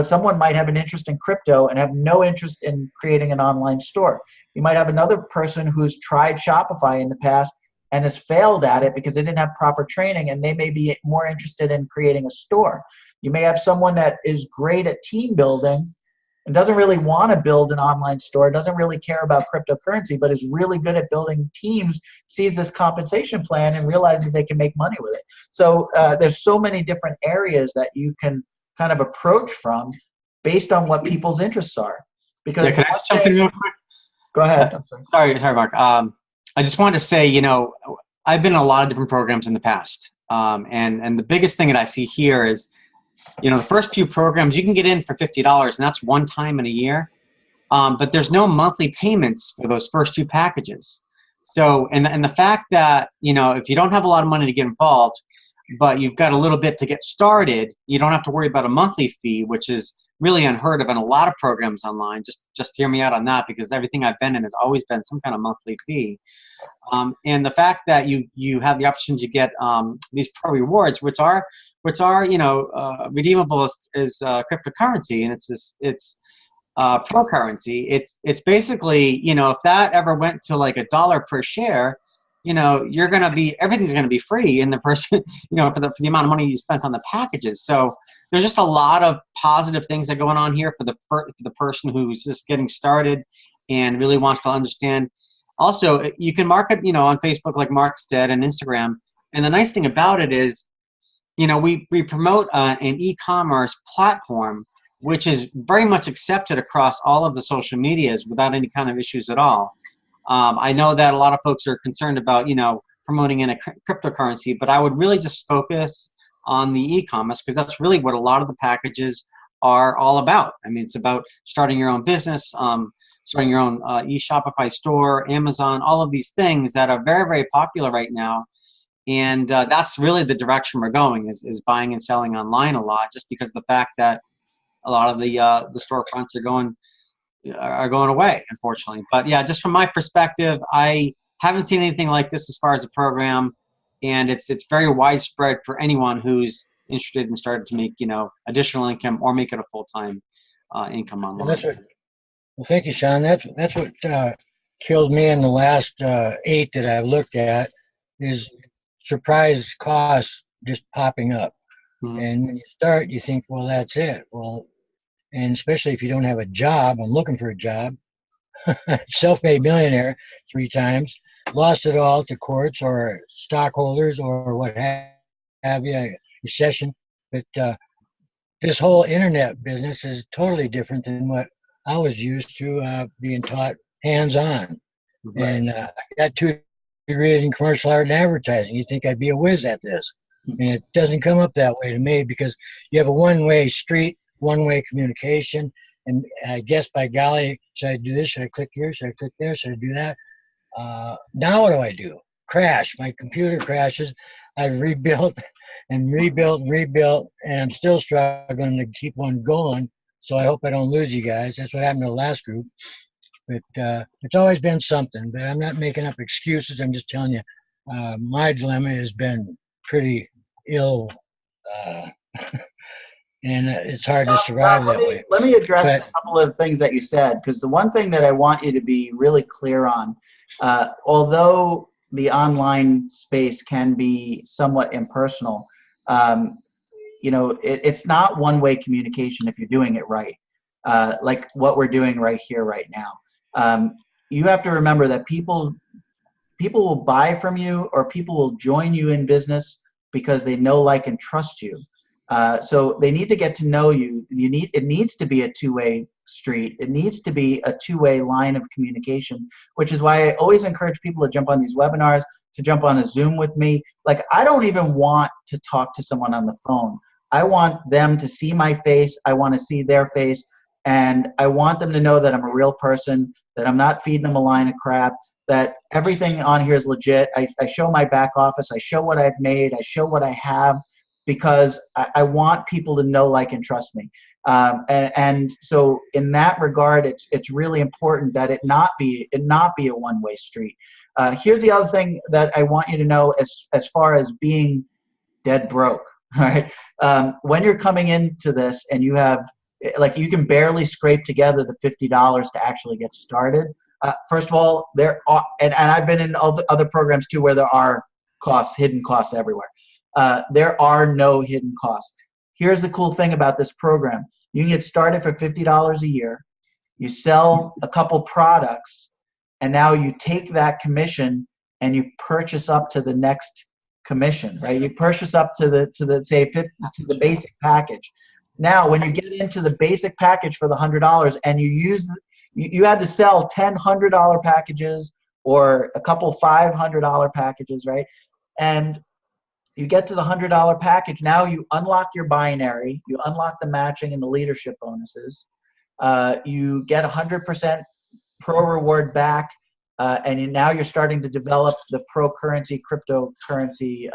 Someone might have an interest in crypto and have no interest in creating an online store. You might have another person who's tried Shopify in the past and has failed at it because they didn't have proper training, and they may be more interested in creating a store. You may have someone that is great at team building and doesn't really want to build an online store, doesn't really care about cryptocurrency, but is really good at building teams, sees this compensation plan and realizes they can make money with it. So there's so many different areas that you can kind of approach from based on what people's interests are. Because can I just jump in real quick? Go ahead. Sorry, Mark. I just wanted to say, I've been in a lot of different programs in the past. And the biggest thing that I see here is, the first few programs you can get in for $50, and that's one time in a year. But there's no monthly payments for those first two packages. So, and the fact that, if you don't have a lot of money to get involved, but you've got a little bit to get started, you don't have to worry about a monthly fee, which is really unheard of in a lot of programs online. Just hear me out on that, because everything I've been in has always been some kind of monthly fee. And the fact that you have the opportunity to get these pro rewards, which are redeemable as cryptocurrency, and it's pro currency. It's basically, if that ever went to like $1 per share, everything's gonna be free in the person, for the amount of money you spent on the packages. So there's just a lot of positive things that are going on here for the person who's just getting started and really wants to understand. Also, you can market, on Facebook like Mark said, and Instagram. And the nice thing about it is, we promote an e-commerce platform, which is very much accepted across all of the social medias without any kind of issues at all. I know that a lot of folks are concerned about, promoting in a cryptocurrency, but I would really just focus on the e-commerce, because that's really what a lot of the packages are all about. I mean, it's about starting your own business, starting your own Shopify store, Amazon, all of these things that are very, very popular right now. And that's really the direction we're going, is buying and selling online a lot, just because of the fact that a lot of the storefronts are going away, unfortunately. But yeah, just from my perspective, I haven't seen anything like this as far as a program, and it's very widespread for anyone who's interested in starting to make additional income or make it a full-time income online. Well, thank you, Shaun. That's what killed me in the last 8 that I've looked at, is surprise costs just popping up. Mm-hmm. And when you start, you think, well, that's it. Well, and especially if you don't have a job, I'm looking for a job. Self-made millionaire 3 times, lost it all to courts or stockholders or what have you, recession. But this whole internet business is totally different than what I was used to being taught hands-on. Right. And I got 2 degrees in commercial art and advertising. You'd think I'd be a whiz at this. And it doesn't come up that way to me, because you have a one-way street, one-way communication. And I guess, by golly, should I do this? Should I click here? Should I click there? Should I do that? Now what do? Crash. My computer crashes. I've rebuilt and rebuilt, and I'm still struggling to keep one going. So I hope I don't lose you guys. That's what happened to the last group. But it's always been something. But I'm not making up excuses. I'm just telling you, my dilemma has been pretty ill, and it's hard to survive that way. Let me address a couple of things that you said, because the one thing that I want you to be really clear on, although the online space can be somewhat impersonal. It's not one-way communication if you're doing it right, like what we're doing right here, right now. You have to remember that people will buy from you, or people will join you in business because they know, like, and trust you. So they need to get to know you. It needs to be a two-way street. It needs to be a two-way line of communication, which is why I always encourage people to jump on these webinars, to jump on a Zoom with me. Like, I don't even want to talk to someone on the phone. I want them to see my face. I want to see their face. And I want them to know that I'm a real person, that I'm not feeding them a line of crap, that everything on here is legit. I show my back office. I show what I've made. I show what I have, because I want people to know, like, and trust me. And so in that regard, it's really important that it not be a one-way street. Here's the other thing that I want you to know as far as being dead broke. All right. When you're coming into this and you have, like, you can barely scrape together the $50 to actually get started. First of all, there are, and I've been in other programs too, where there are costs, hidden costs everywhere. There are no hidden costs. Here's the cool thing about this program. You can get started for $50 a year. You sell a couple products, and now you take that commission and you purchase up to the next commission, right? You purchase up to the to the basic package. Now, when you get into the basic package for the $100, and you had to sell 10 $100 packages or a couple $500 packages, right? And you get to the $100 package. Now you unlock your binary, you unlock the matching and the leadership bonuses. You get 100% pro reward back, and now you're starting to develop the pro currency, cryptocurrency,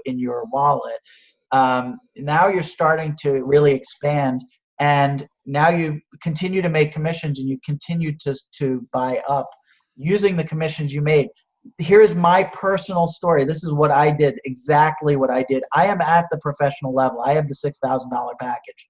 in your wallet. Now you're starting to really expand, and now you continue to make commissions, and you continue to buy up using the commissions you made. Here's my personal story. This is what I did, exactly what I did. I am at the professional level. I have the $6,000 package.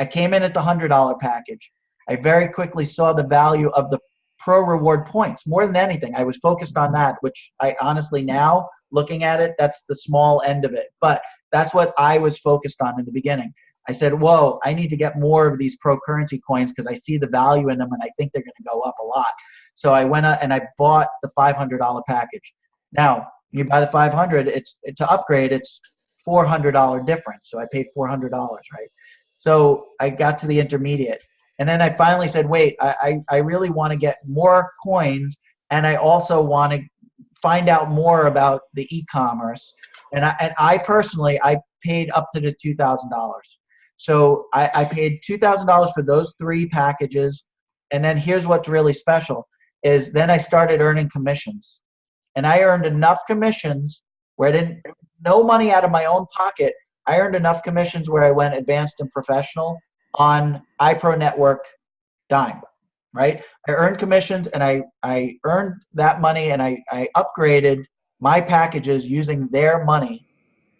I came in at the $100 package. I very quickly saw the value of the pro reward points. More than anything, I was focused on that, which I honestly, now looking at it, that's the small end of it. But that's what I was focused on in the beginning. I said, whoa, I need to get more of these pro currency coins because I see the value in them and I think they're going to go up a lot. So I went out and I bought the $500 package. Now, you buy the 500, to upgrade, it's $400 difference. So I paid $400, right? So I got to the intermediate. And then I finally said, wait, I really want to get more coins, and I also want to find out more about the e-commerce. And I personally, I paid up to the $2,000. So I paid $2,000 for those 3 packages. And then here's what's really special is then I started earning commissions. And I earned enough commissions where I didn't, no money out of my own pocket. I earned enough commissions where I went advanced and professional on iPro Network dime, right? I earned commissions, and I earned that money, and I upgraded my packages using their money.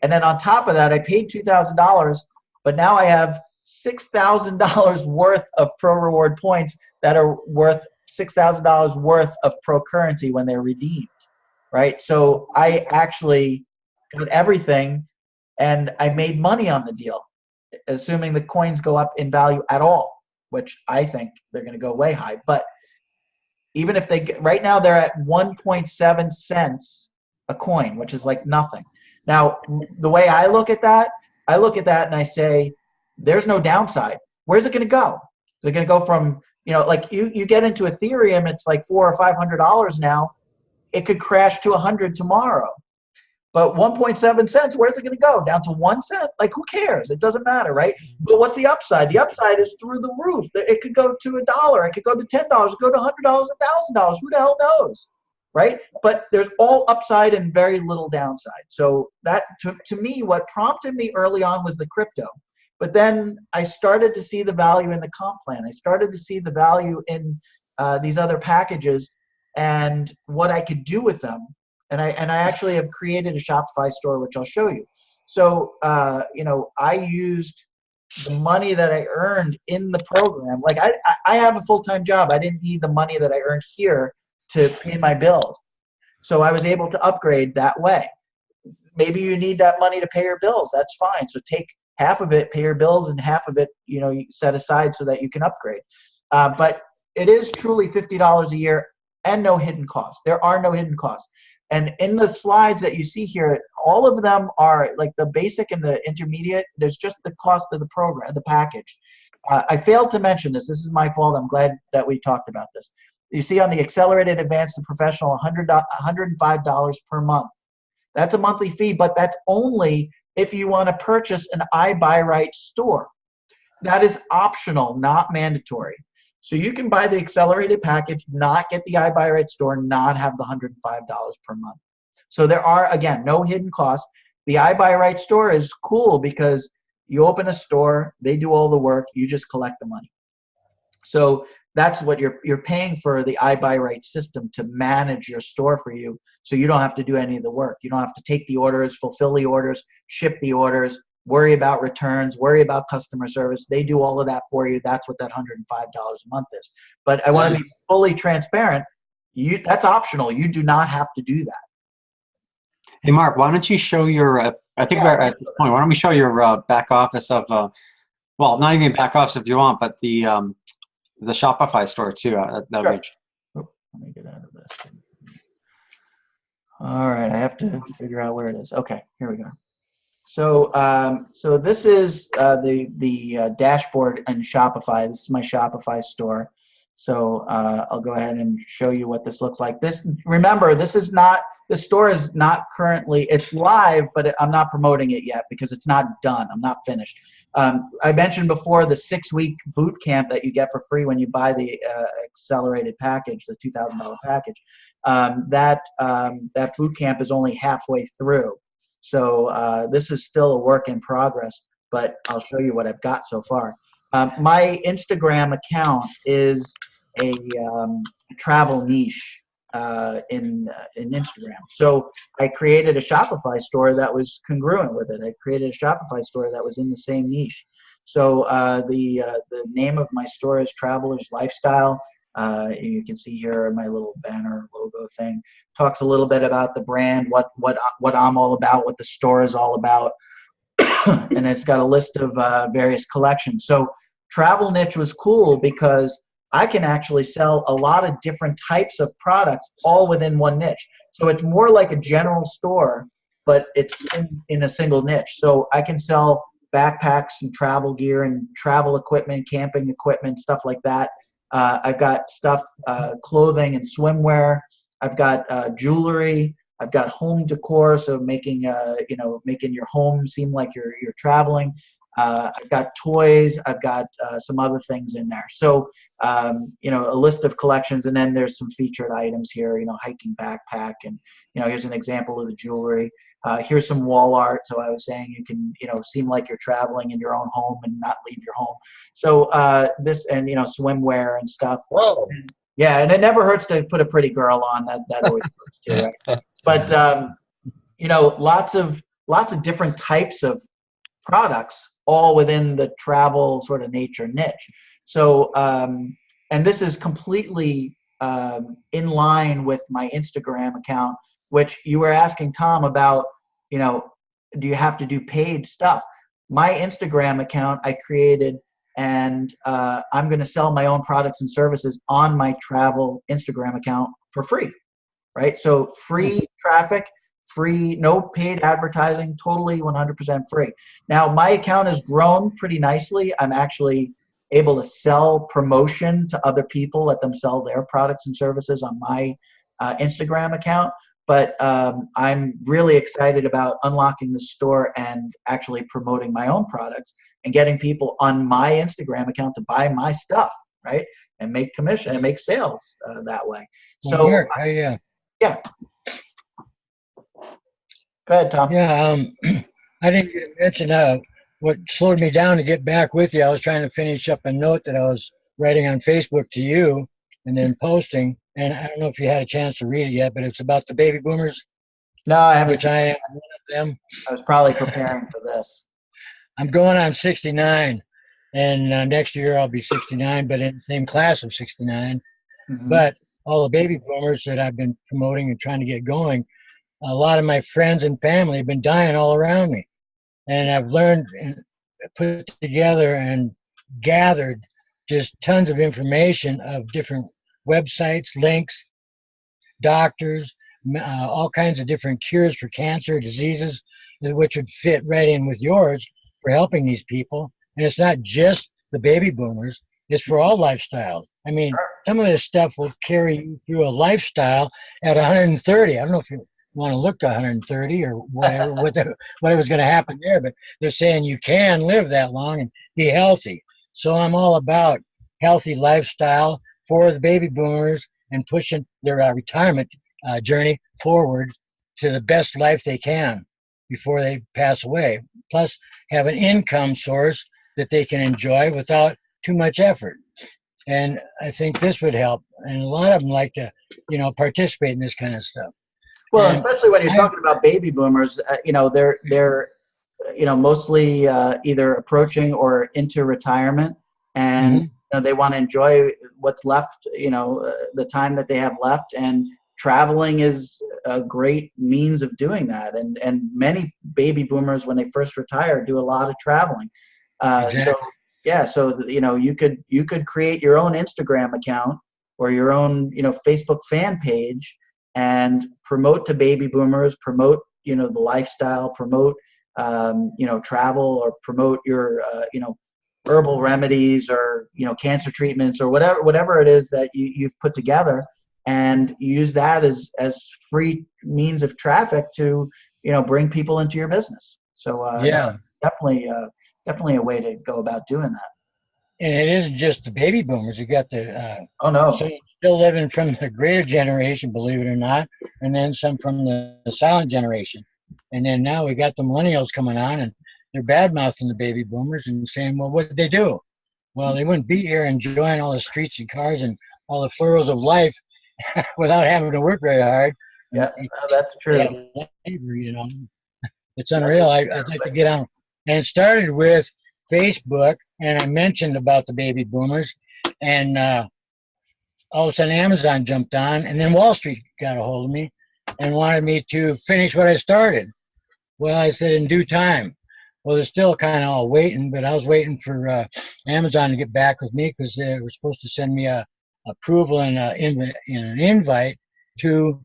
And then on top of that, I paid $2,000, but now I have $6,000 worth of pro reward points that are worth $6,000 worth of pro currency when they're redeemed, right? So I actually got everything, and I made money on the deal, assuming the coins go up in value at all, which I think they're going to go way high. But even if they get, right now they're at 1.7 cents a coin, which is like nothing. Now, the way I look at that and I say, there's no downside. Where's it going to go? Is it going to go from, like you get into Ethereum, it's like $400 or $500 now. It could crash to 100 tomorrow. But 1.7 cents, where's it going to go? Down to 1 cent? Like, who cares? It doesn't matter, right? But what's the upside? The upside is through the roof. It could go to $1. It could go to $10. It could go to $100, $1,000. Who the hell knows, right? But there's all upside and very little downside. So that, to me, what prompted me early on was the crypto. But then I started to see the value in the comp plan. I started to see the value in these other packages and what I could do with them. And I actually have created a Shopify store, which I'll show you. So, I used the money that I earned in the program. Like I have a full-time job. I didn't need the money that I earned here to pay my bills. So I was able to upgrade that way. Maybe you need that money to pay your bills. That's fine. So take half of it, pay your bills, and half of it, you set aside so that you can upgrade. But it is truly $50 a year and no hidden costs. There are no hidden costs. And in the slides that you see here, all of them are like the basic and the intermediate. There's just the cost of the program, the package. I failed to mention this. This is my fault. I'm glad that we talked about this. You see on the accelerated, advanced, and professional, $105 per month. That's a monthly fee, but that's only if you want to purchase an iBuyRight store. That is optional, not mandatory. So you can buy the accelerated package, not get the iBuyRight store, not have the $105 per month. So there are, again, no hidden costs. The iBuyRight store is cool because you open a store, they do all the work, you just collect the money. So that's what you're paying for, the iBuyRight system to manage your store for you, so you don't have to do any of the work. You don't have to take the orders, fulfill the orders, ship the orders, worry about returns, worry about customer service. They do all of that for you. That's what that $105 a month is. But I want to be fully transparent. That's optional. You do not have to do that. Hey, Mark, why don't you show your, I think we're at this point, why don't we show your back office of, well, not even back office if you want, but the Shopify store too. Sure. Let me get out of this. All right, I have to figure out where it is. Okay, here we go. So, so this is the dashboard in Shopify. This is my Shopify store. So I'll go ahead and show you what this looks like. Remember, this store is not currently, it's live, but I'm not promoting it yet because it's not done. I'm not finished. I mentioned before the 6-week boot camp that you get for free when you buy the accelerated package, the $2,000 package. That boot camp is only halfway through. So this is still a work in progress, but I'll show you what I've got so far. My Instagram account is a travel niche in Instagram. So I created a Shopify store that was congruent with it. I created a Shopify store that was in the same niche. So the name of my store is Traveler's Lifestyle. You can see here my little banner logo thing. Talks a little bit about the brand, what I'm all about, what the store is all about. And it's got a list of various collections. So travel niche was cool because I can actually sell a lot of different types of products all within one niche. So it's more like a general store, but it's in a single niche. So I can sell backpacks and travel gear and travel equipment, camping equipment, stuff like that. I've got stuff, clothing and swimwear. I've got jewelry. I've got home decor, so making your home seem like you're traveling. I've got toys. I've got some other things in there. So a list of collections, and then there's some featured items here. Hiking backpack, and here's an example of the jewelry. Here's some wall art. So I was saying you can seem like you're traveling in your own home and not leave your home. So this and swimwear and stuff. Whoa. Yeah, and it never hurts to put a pretty girl on. That always hurts too, right? But lots of different types of products, all within the travel sort of nature niche. So and this is completely in line with my Instagram account, which you were asking Tom about. Do you have to do paid stuff? My Instagram account I created, and I'm going to sell my own products and services on my travel Instagram account for free, right? So free traffic, free, no paid advertising, totally 100% free. Now, my account has grown pretty nicely. I'm actually able to sell promotion to other people, let them sell their products and services on my Instagram account. But I'm really excited about unlocking the store and actually promoting my own products and getting people on my Instagram account to buy my stuff, right? And make commission and make sales that way. So, yeah. Yeah. Go ahead, Tom. Yeah, I didn't get to mention what slowed me down to get back with you. I was trying to finish up a note that I was writing on Facebook to you and then posting. And I don't know if you had a chance to read it yet, but it's about the baby boomers. No, I haven't. Which I am one of them. I was probably preparing for this. I'm going on 69, and next year I'll be 69, but in the same class of 69. Mm-hmm. But all the baby boomers that I've been promoting and trying to get going, a lot of my friends and family have been dying all around me. And I've learned and put together and gathered just tons of information of different websites, links, doctors, all kinds of different cures for cancer, diseases, which would fit right in with yours for helping these people. And it's not just the baby boomers, it's for all lifestyles. I mean, some of this stuff will carry you through a lifestyle at 130. I don't know if you want to look to 130 or whatever, whatever's going to happen there, but they're saying you can live that long and be healthy. So I'm all about healthy lifestyle for the baby boomers and pushing their retirement journey forward to the best life they can before they pass away. Plus, have an income source that they can enjoy without too much effort. And I think this would help. And a lot of them like to, participate in this kind of stuff. Well, And especially when you're talking about baby boomers, they're mostly either approaching or into retirement, and they want to enjoy what's left, the time that they have left, and traveling is a great means of doing that. And many baby boomers, when they first retire, do a lot of traveling. Exactly. So you could create your own Instagram account or your own Facebook fan page and promote to baby boomers, promote the lifestyle, promote travel, or promote your herbal remedies, or cancer treatments, or whatever it is that you've put together, and use that as free means of traffic to bring people into your business. So yeah. definitely a way to go about doing that. And it isn't just the baby boomers. You got the Oh no, still living from the greater generation, believe it or not, and then some from the silent generation. And then now we got the millennials coming on, and they're bad-mouthing the baby boomers and saying, well, what did they do? Well, they wouldn't be here enjoying all the streets and cars and all the furrows of life without having to work very hard. yeah, that's true. Labor, it's unreal. I'd like to get on. And it started with Facebook, and I mentioned about the baby boomers, and all of a sudden Amazon jumped on, and then Wall Street got a hold of me and wanted me to finish what I started. Well, I said in due time. Well, they're still kind of all waiting, but I was waiting for Amazon to get back with me, because they were supposed to send me a approval and an invite to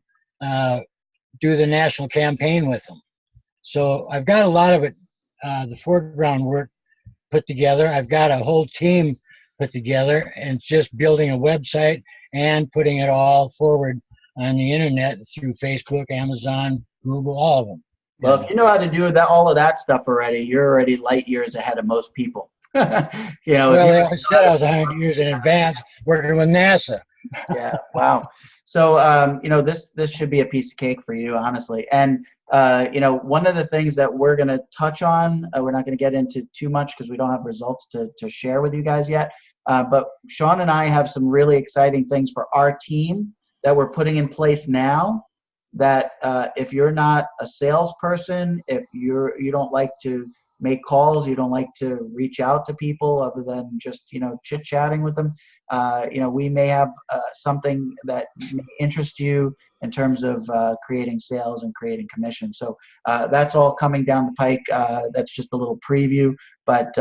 do the national campaign with them. So I've got a lot of it, the foreground work put together. I've got a whole team put together, and just building a website and putting it all forward on the internet through Facebook, Amazon, Google, all of them. Well, if you know how to do all of that stuff already, you're already light years ahead of most people. Well, they always said I was 100 years in advance working with NASA. Yeah, wow. So, this should be a piece of cake for you, honestly. And, one of the things that we're going to touch on, we're not going to get into too much because we don't have results to share with you guys yet. But Shaun and I have some really exciting things for our team that we're putting in place now, that if you're not a salesperson, if you don't like to make calls, you don't like to reach out to people other than just chit-chatting with them, we may have something that may interest you in terms of creating sales and creating commission. So that's all coming down the pike. That's just a little preview, but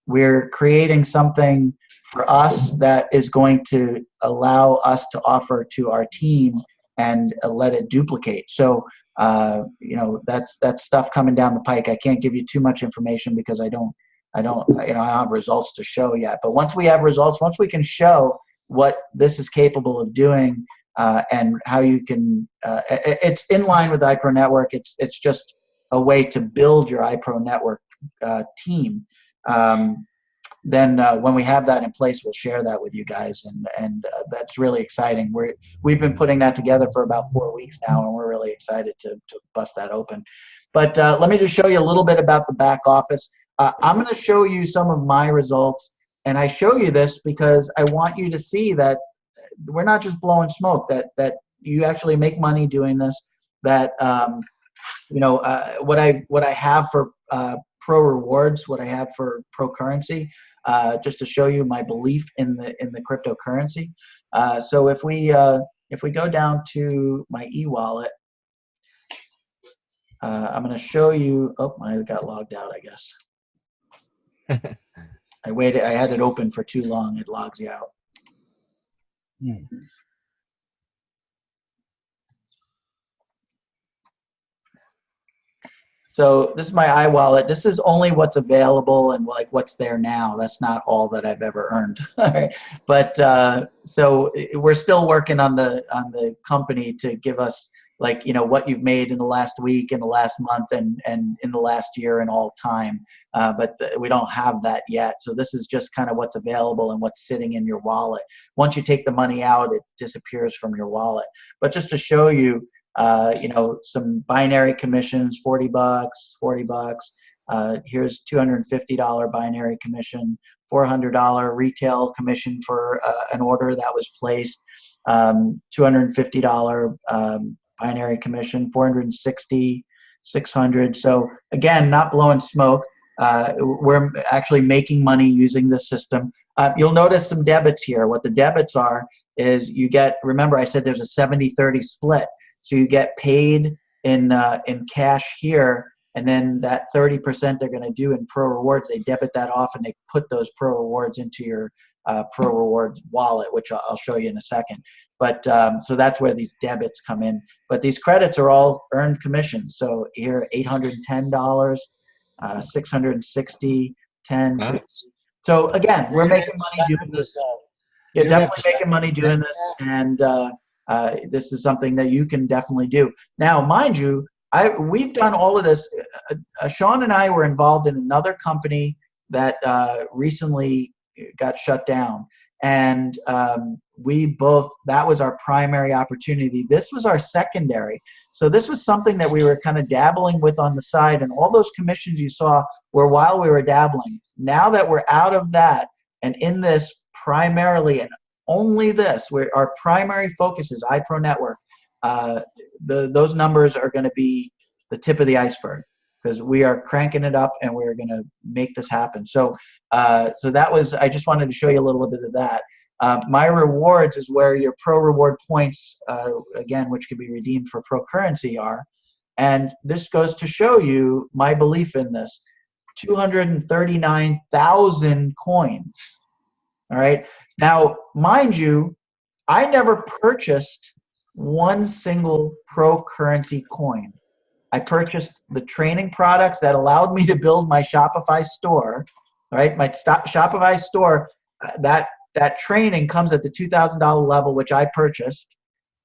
we're creating something for us that is going to allow us to offer to our team and let it duplicate. So, that's stuff coming down the pike. I can't give you too much information because I don't have results to show yet. But once we have results, once we can show what this is capable of doing, and how you can, it's in line with iPro Network. It's just a way to build your iPro Network team. Then when we have that in place, we'll share that with you guys, and that's really exciting. We've been putting that together for about 4 weeks now, and we're really excited to bust that open. But let me just show you a little bit about the back office. I'm going to show you some of my results, and I show you this because I want you to see that we're not just blowing smoke, that you actually make money doing this, that what I have for Pro Rewards, what I have for Pro Currency, just to show you my belief in the cryptocurrency. So if we go down to my e-wallet, I'm going to show you. Oh, I got logged out, I guess. I waited. I had it open for too long. It logs you out. So this is my iWallet. This is only what's available and like what's there now. That's not all that I've ever earned. But so we're still working on the company to give us like, you know, what you've made in the last week, in the last month, and in the last year and all time. But we don't have that yet. So this is just kind of what's available and what's sitting in your wallet. Once you take the money out, it disappears from your wallet. But just to show you, you know, some binary commissions, $40, $40. Here's $250 binary commission, $400 retail commission for an order that was placed, $250 binary commission, 460, 600. So again, not blowing smoke. We're actually making money using this system. You'll notice some debits here. What the debits are is you get, remember I said there's a 70-30 split. So you get paid in cash here, and then that 30% they're going to do in Pro Rewards, they debit that off and they put those Pro Rewards into your Pro Rewards wallet, which I'll show you in a second. But so that's where these debits come in. But these credits are all earned commissions. So here, $810, 660, 10. Nice. So again, we're making money doing this. You're definitely making money doing this, and this is something that you can definitely do. Now, mind you, we've done all of this. Shaun and I were involved in another company that recently got shut down, and that was our primary opportunity. This was our secondary. So this was something that we were kind of dabbling with on the side, and all those commissions you saw were while we were dabbling. Now that we're out of that and in this primarily and only this, where our primary focus is iPro Network, those numbers are going to be the tip of the iceberg, because we are cranking it up and we're going to make this happen. So so that was, I just wanted to show you a little bit of that. My rewards is where your Pro Reward points, again, which can be redeemed for Pro Currency, are. And this goes to show you my belief in this. 239,000 coins. All right. Now, mind you, I never purchased one single Pro Currency coin. I purchased the training products that allowed me to build my Shopify store. Right. My Shopify store, that training comes at the $2,000 level, which I purchased.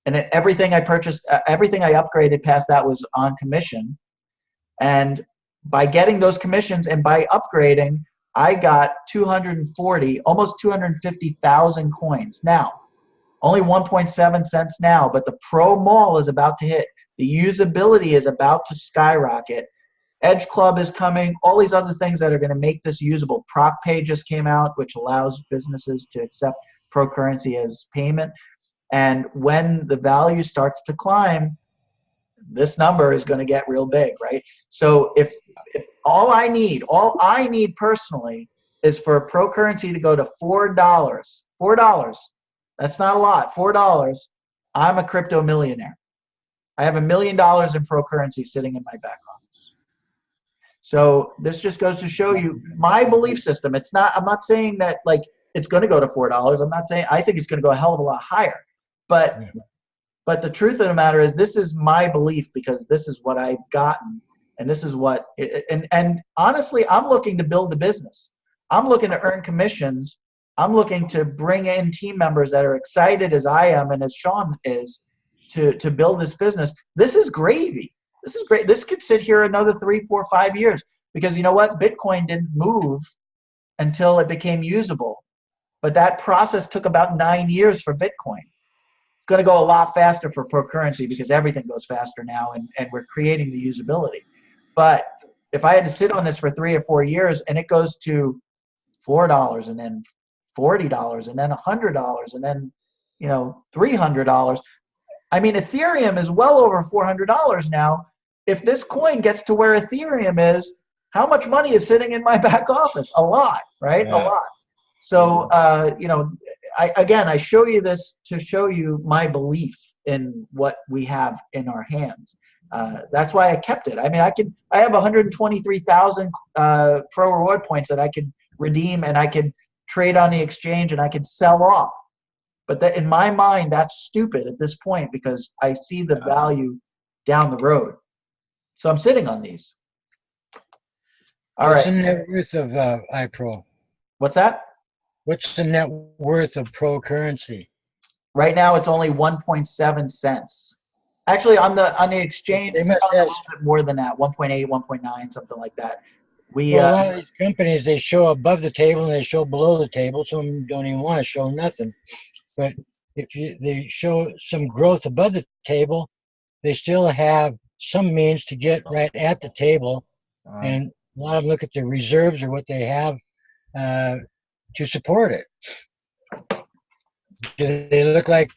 And then everything I purchased, everything I upgraded past that was on commission. And by getting those commissions and by upgrading, I got 240, almost 250,000 coins. Now, only 1.7 cents now, but the Pro Mall is about to hit. The usability is about to skyrocket. Edge Club is coming, all these other things that are going to make this usable. ProcPay just came out, which allows businesses to accept Pro Currency as payment. And when the value starts to climb, this number is going to get real big, right? So if all I need personally is for Pro Currency to go to $4, that's not a lot, $4, I'm a crypto millionaire. I have $1 million in Pro Currency sitting in my back office. So this just goes to show you my belief system. It's not, I'm not saying that like it's going to go to $4. I'm not saying, I think it's going to go a hell of a lot higher. But the truth of the matter is, this is my belief, because this is what I've gotten, and this is what, and honestly, I'm looking to build the business. I'm looking to earn commissions. I'm looking to bring in team members that are excited as I am and as Shaun is to build this business. This is gravy. This is great. This could sit here another 3, 4, 5 years, because you know what? Bitcoin didn't move until it became usable. But that process took about 9 years for Bitcoin. It's going to go a lot faster for Pro Currency, because everything goes faster now, and we're creating the usability. But if I had to sit on this for 3 or 4 years and it goes to $4 and then $40 and then $100 and then, you know, $300, I mean, Ethereum is well over $400 now. If this coin gets to where Ethereum is, how much money is sitting in my back office? A lot, right? Yeah. A lot. So, I show you this to show you my belief in what we have in our hands. That's why I kept it. I mean, I have 123,000 pro reward points that I could redeem, and I could trade on the exchange, and I could sell off. But that, in my mind, that's stupid at this point because I see the value down the road. So I'm sitting on these. All What's right. the net worth of iPro? What's that? What's the net worth of Pro Currency? Right now, it's only 1.7 cents. Actually, on the exchange, They it's must probably a have, little bit more than that, 1.8, 1.9, something like that. well, a lot of these companies, they show above the table and they show below the table. Some don't even want to show nothing. But if they show some growth above the table, they still have some means to get right at the table. And a lot of them look at the reserves or what they have to support it. Do they look like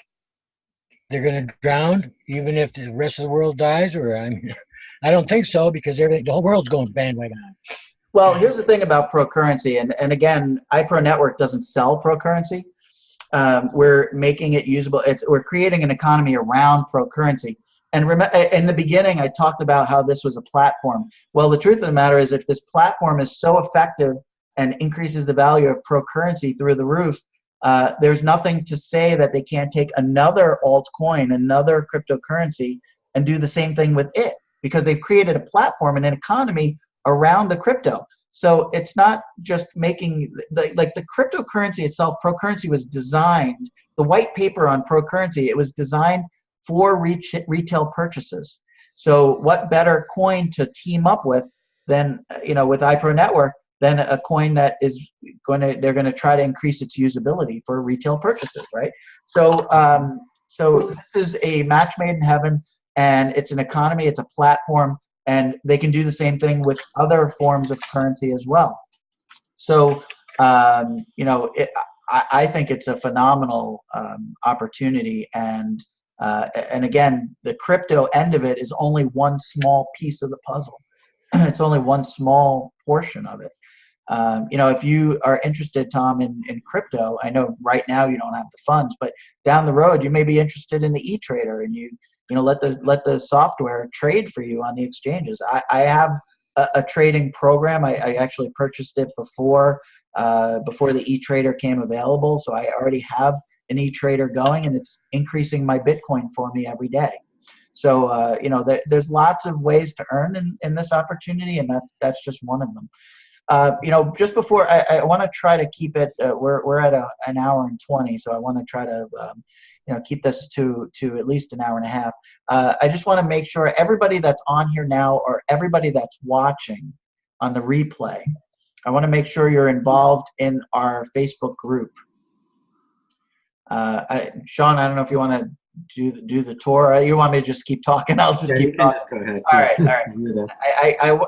they're going to drown even if the rest of the world dies? Or I mean, I don't think so because the whole world's going bandwagon on. Well, here's the thing about pro currency, and again, iPro Network doesn't sell pro currency. We're making it usable. We're creating an economy around pro currency. And remember, in the beginning, I talked about how this was a platform. Well, the truth of the matter is, if this platform is so effective and increases the value of pro currency through the roof, there's nothing to say that they can't take another altcoin, another cryptocurrency, and do the same thing with it, because they've created a platform and an economy around the crypto. So it's not just making the cryptocurrency itself. Pro currency was designed, the white paper on pro currency, it was designed for retail purchases. So what better coin to team up with than, with iPro Network, than a coin that is they're going to try to increase its usability for retail purchases, right? So this is a match made in heaven, and it's an economy, it's a platform, and they can do the same thing with other forms of currency as well. So, I think it's a phenomenal opportunity, and again, the crypto end of it is only one small piece of the puzzle. It's only one small portion of it. If you are interested, Tom, in crypto, I know right now you don't have the funds, but down the road you may be interested in the e-trader, and you let the software trade for you on the exchanges. I have a trading program. I actually purchased it before the e-trader came available, so I already have an e-trader going, and it's increasing my Bitcoin for me every day. So there's lots of ways to earn in this opportunity, and that's just one of them. Just before, I want to try to keep it, we're at an hour and 20, so I want to try to keep this to at least an hour and a half. I just want to make sure everybody that's on here now, or everybody that's watching on the replay, I want to make sure you're involved in our Facebook group. Shaun, I don't know if you want to do the tour. You want me to just keep talking? I'll just keep talking. Just go ahead. All right.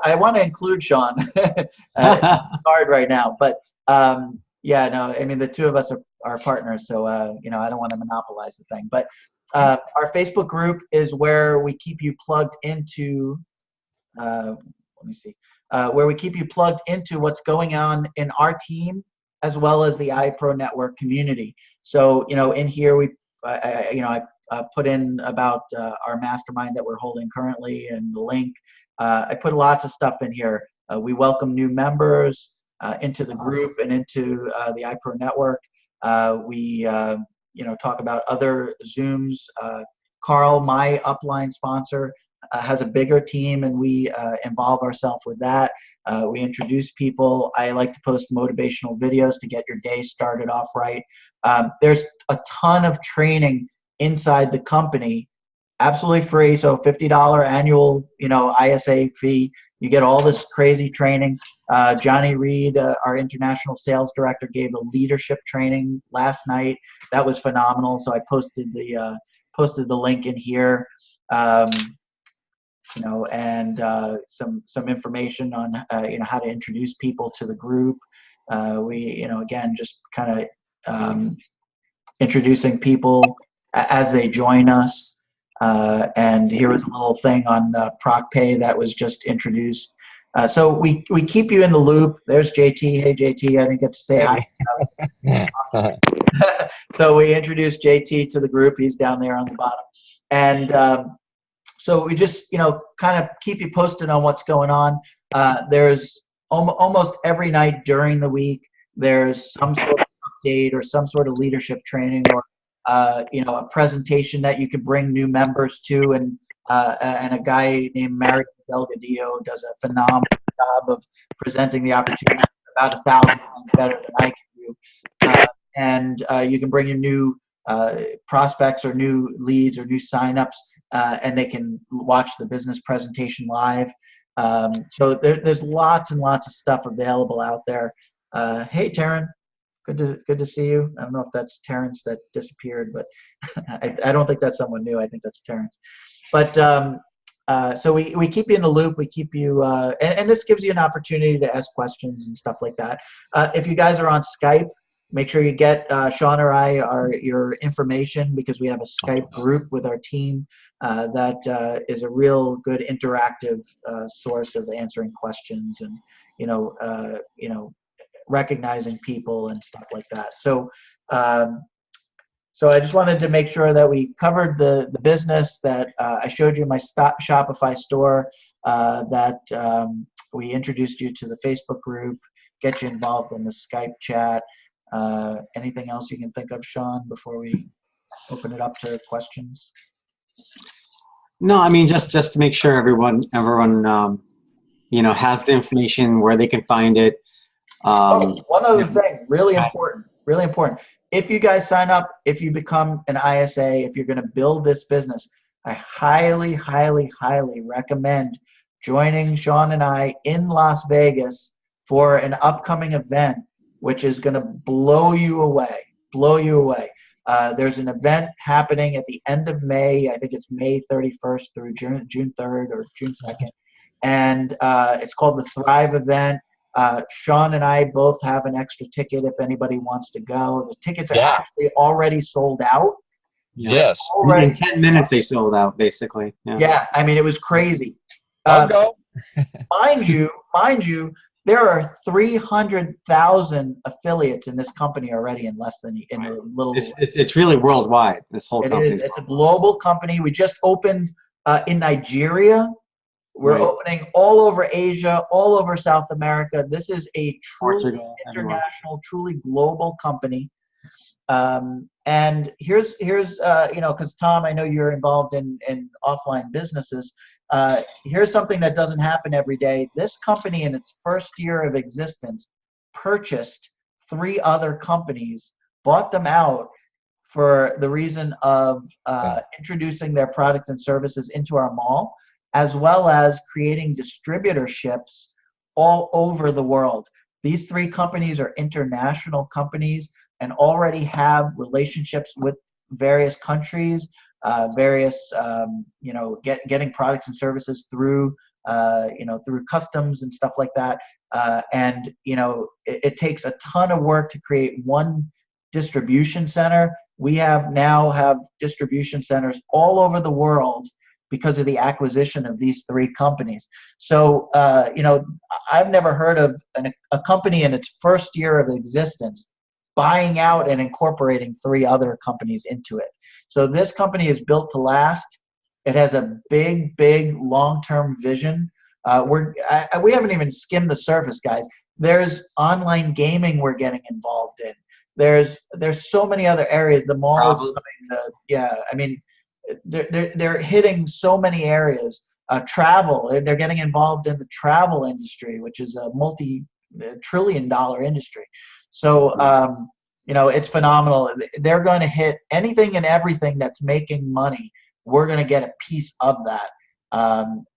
I want to include Shaun. It's hard right now, but the two of us are partners, so I don't want to monopolize the thing. But our Facebook group is where we keep you plugged into. Where we keep you plugged into what's going on in our team, as well as the iPro Network community. So in here I put in about our mastermind that we're holding currently, and the link. I put lots of stuff in here. We welcome new members into the group and into the iPro Network. We talk about other Zooms. Carl, my upline sponsor, has a bigger team, and we involve ourselves with that. We introduce people. I like to post motivational videos to get your day started off right. There's a ton of training inside the company, absolutely free. So $50 annual, ISA fee. You get all this crazy training. Johnny Reed, our international sales director, gave a leadership training last night. That was phenomenal. So I posted the link in here. And some information on how to introduce people to the group. We again, just kind of introducing people as they join us. And here was a little thing on ProcPay that was just introduced. So we keep you in the loop. There's JT. Hey, JT. I didn't get to say hi. So we introduced JT to the group. He's down there on the bottom. And so we just, kind of keep you posted on what's going on. There's almost every night during the week, there's some sort of update or some sort of leadership training or, a presentation that you could bring new members to. And a guy named Mario Delgadillo does a phenomenal job of presenting the opportunity about 1,000 times better than I can do. And you can bring in new prospects or new leads or new signups, and they can watch the business presentation live. So there's lots and lots of stuff available out there. Hey, Taryn, good to see you. I don't know if that's Terrence that disappeared, but I don't think that's someone new. I think that's Terrence. But so we keep you in the loop. We keep you, and this gives you an opportunity to ask questions and stuff like that. If you guys are on Skype, make sure you get Shaun or I your information, because we have a Skype group with our team that is a real good interactive source of answering questions and recognizing people and stuff like that. So so I just wanted to make sure that we covered the business, that I showed you my Shopify store, that we introduced you to the Facebook group, get you involved in the Skype chat. Anything else you can think of, Shaun, before we open it up to questions? No, I mean, just to make sure everyone has the information where they can find it. One other thing, really important. If you guys sign up, if you become an ISA, if you're going to build this business, I highly, highly, highly recommend joining Shaun and I in Las Vegas for an upcoming event, which is going to blow you away. There's an event happening at the end of May. I think it's May 31st through June 3rd or June 2nd. And it's called the Thrive event. Shaun and I both have an extra ticket if anybody wants to go. The tickets are actually already sold out. Yes. In 10 minutes they sold out, basically. Yeah, I mean, it was crazy. No. Mind you, there are 300,000 affiliates in this company already in less than a little. It's really worldwide. This whole company. It's a global company. We just opened in Nigeria. We're opening all over Asia, all over South America. This is a truly international, truly global company. And here's because Tom, I know you're involved in offline businesses. Here's something that doesn't happen every day. This company, in its first year of existence, purchased 3 other companies, bought them out for the reason of introducing their products and services into our mall, as well as creating distributorships all over the world. These 3 companies are international companies and already have relationships with various countries, getting products and services through customs and stuff like that. And it takes a ton of work to create one distribution center. We now have distribution centers all over the world because of the acquisition of these 3 companies. So, I've never heard of a company in its first year of existence buying out and incorporating 3 other companies into it. So this company is built to last. It has a big, long-term vision. We haven't even skimmed the surface, guys. There's online gaming we're getting involved in. There's so many other areas. The mall is coming. They're hitting so many areas. Travel, they're getting involved in the travel industry, which is a multi-trillion-dollar industry. So, it's phenomenal. They're going to hit anything and everything that's making money. We're going to get a piece of that.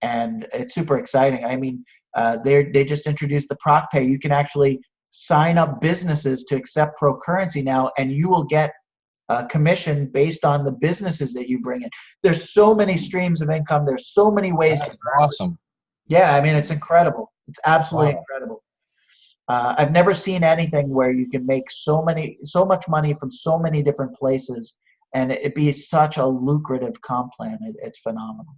And it's super exciting. I mean, they just introduced the ProcPay. You can actually sign up businesses to accept pro currency now, and you will get commission based on the businesses that you bring in. There's so many streams of income. There's so many ways to earn. Awesome. Yeah, I mean, it's incredible. It's absolutely incredible. I've never seen anything where you can make so much money from so many different places, and it be such a lucrative comp plan. It's phenomenal.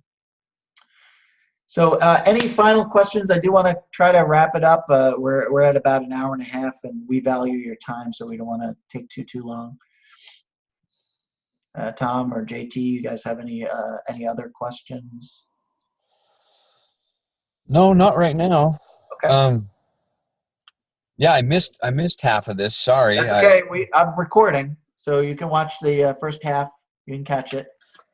So any final questions? I do want to try to wrap it up. We're at about an hour and a half, and we value your time, so we don't want to take too long. Tom or JT, you guys have any other questions? No, not right now. Okay. Yeah, I missed half of this. Sorry. That's okay. I'm recording, so you can watch the first half. You can catch it.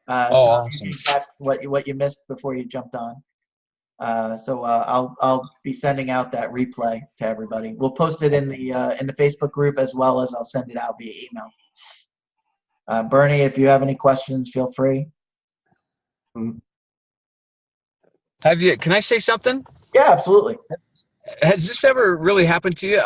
Tom, Awesome. you can catch what you missed before you jumped on. So I'll be sending out that replay to everybody. We'll post it in the Facebook group, as well as I'll send it out via email. Bernie, if you have any questions, feel free. Can I say something? Yeah, absolutely. Has this ever really happened to you?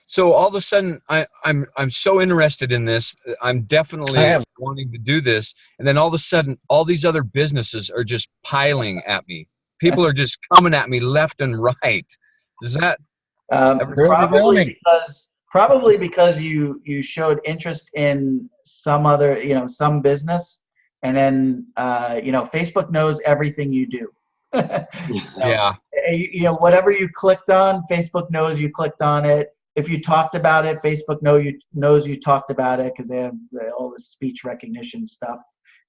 So all of a sudden I'm so interested in this. I'm definitely wanting to do this, and then all of a sudden all these other businesses are just piling at me. People are just coming at me left and right. Does that probably because you showed interest in some other, some business, and then Facebook knows everything you do. Yeah. Whatever you clicked on, Facebook knows you clicked on it. If you talked about it, Facebook knows you talked about it, because they have all this speech recognition stuff.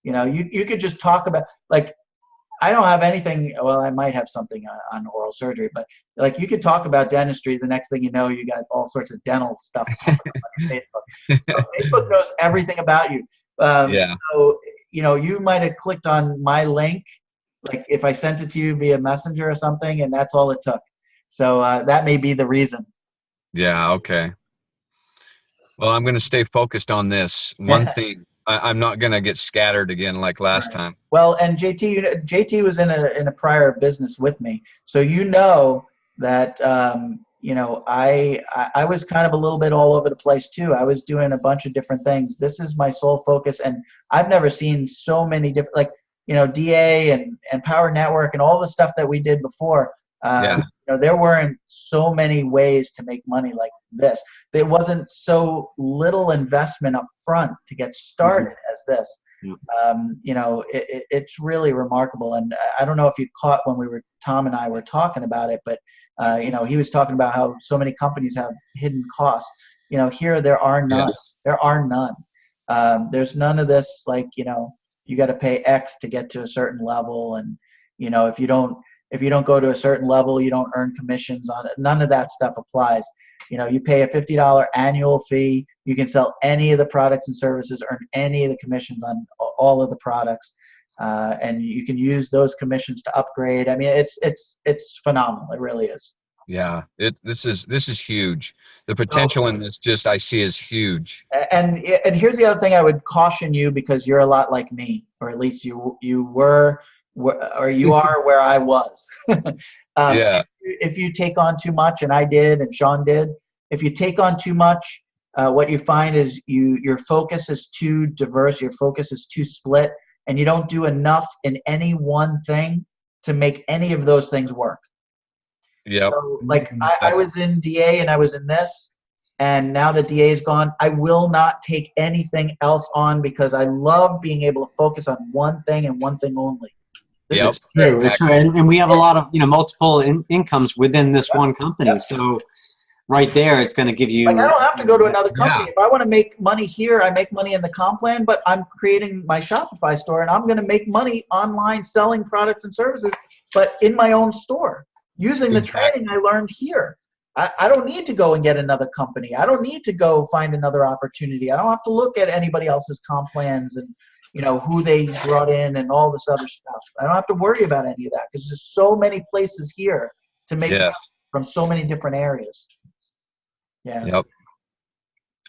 You could just talk about, like, I don't have anything. Well, I might have something on oral surgery, but like, you could talk about dentistry. The next thing you know, you got all sorts of dental stuff popping up on your Facebook. So Facebook knows everything about you. Yeah. So you might have clicked on my link, like if I sent it to you via Messenger or something, and that's all it took. So that may be the reason. Yeah. Okay. Well, I'm going to stay focused on this one thing. I'm not going to get scattered again like last time. Well, and JT was in a prior business with me, so that I was kind of a little bit all over the place too. I was doing a bunch of different things. This is my sole focus, and I've never seen so many different, like, DA and Power Network and all the stuff that we did before. There weren't so many ways to make money like this. There wasn't so little investment up front to get started as this. It's really remarkable. And I don't know if you caught when Tom and I were talking about it, but he was talking about how so many companies have hidden costs. Here there are none. Yes. There are none. There's none of this, like, you got to pay X to get to a certain level, and if you don't go to a certain level, you don't earn commissions on it. None of that stuff applies. You pay a $50 annual fee. You can sell any of the products and services, earn any of the commissions on all of the products, and you can use those commissions to upgrade. I mean, it's phenomenal. It really is. Yeah, this is huge. The potential in this, I see, is huge. And here's the other thing I would caution you, because you're a lot like me, or at least you were, or you are where I was. Yeah. If you take on too much, and I did, and Shaun did, if you take on too much, what you find is your focus is too diverse, your focus is too split, and you don't do enough in any one thing to make any of those things work. Yeah. So, like, I was in DA and I was in this, and now that DA is gone, I will not take anything else on, because I love being able to focus on one thing and one thing only. It's true. It's true. And we have a lot of multiple incomes within this one company. So right there, it's going to give you. Like, I don't have to go to another company. Yeah. If I want to make money here, I make money in the comp plan, but I'm creating my Shopify store, and I'm going to make money online selling products and services, but in my own store, using the training I learned here. I don't need to go and get another company. I don't need to go find another opportunity. I don't have to look at anybody else's comp plans and who they brought in and all this other stuff. I don't have to worry about any of that, because there's so many places here to make money from so many different areas. Yeah. Yep.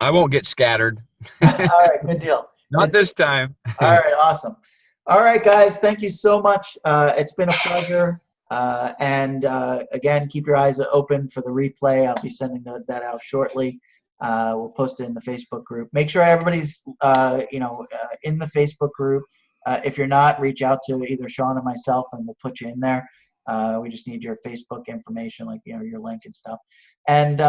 I won't get scattered. All right, good deal. Not this time. All right, awesome. All right, guys, thank you so much. It's been a pleasure. And again, keep your eyes open for the replay. I'll be sending that out shortly. We'll post it in the Facebook group. Make sure everybody's in the Facebook group. If you're not, reach out to either Shaun or myself, and we'll put you in there. We just need your Facebook information, like your link and stuff. And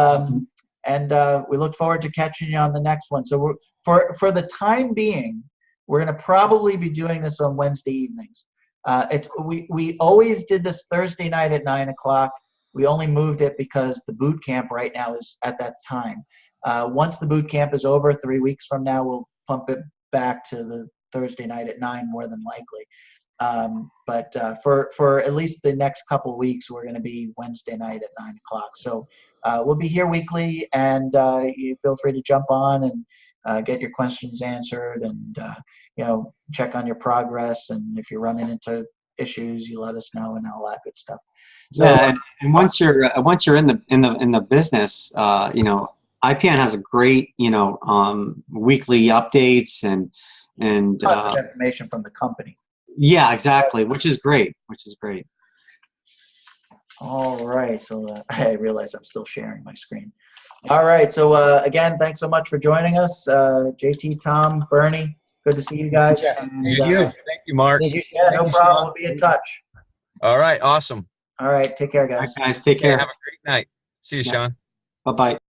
we look forward to catching you on the next one. So for the time being, we're going to probably be doing this on Wednesday evenings. We always did this Thursday night at 9 o'clock. We only moved it because the boot camp right now is at that time. Once the boot camp is over, 3 weeks from now, we'll pump it back to the Thursday night at 9, more than likely. But for at least the next couple weeks, we're going to be Wednesday night at 9 o'clock. So we'll be here weekly, and you feel free to jump on and get your questions answered, and check on your progress. And if you're running into issues, you let us know, and all that good stuff. So, yeah, and once you're in the business, IPN has a great weekly updates and tons of information from the company. Yeah, exactly, which is great. All right, so I realize I'm still sharing my screen. All right, so again, thanks so much for joining us, JT, Tom, Bernie. Good to see you guys. Yeah, And, Thank you, Mark. yeah, no problem. We'll be in touch. All right, awesome. All right, take care, All guys. right, guys, take care. Have a great night. See you, Yeah. Shaun. Bye-bye.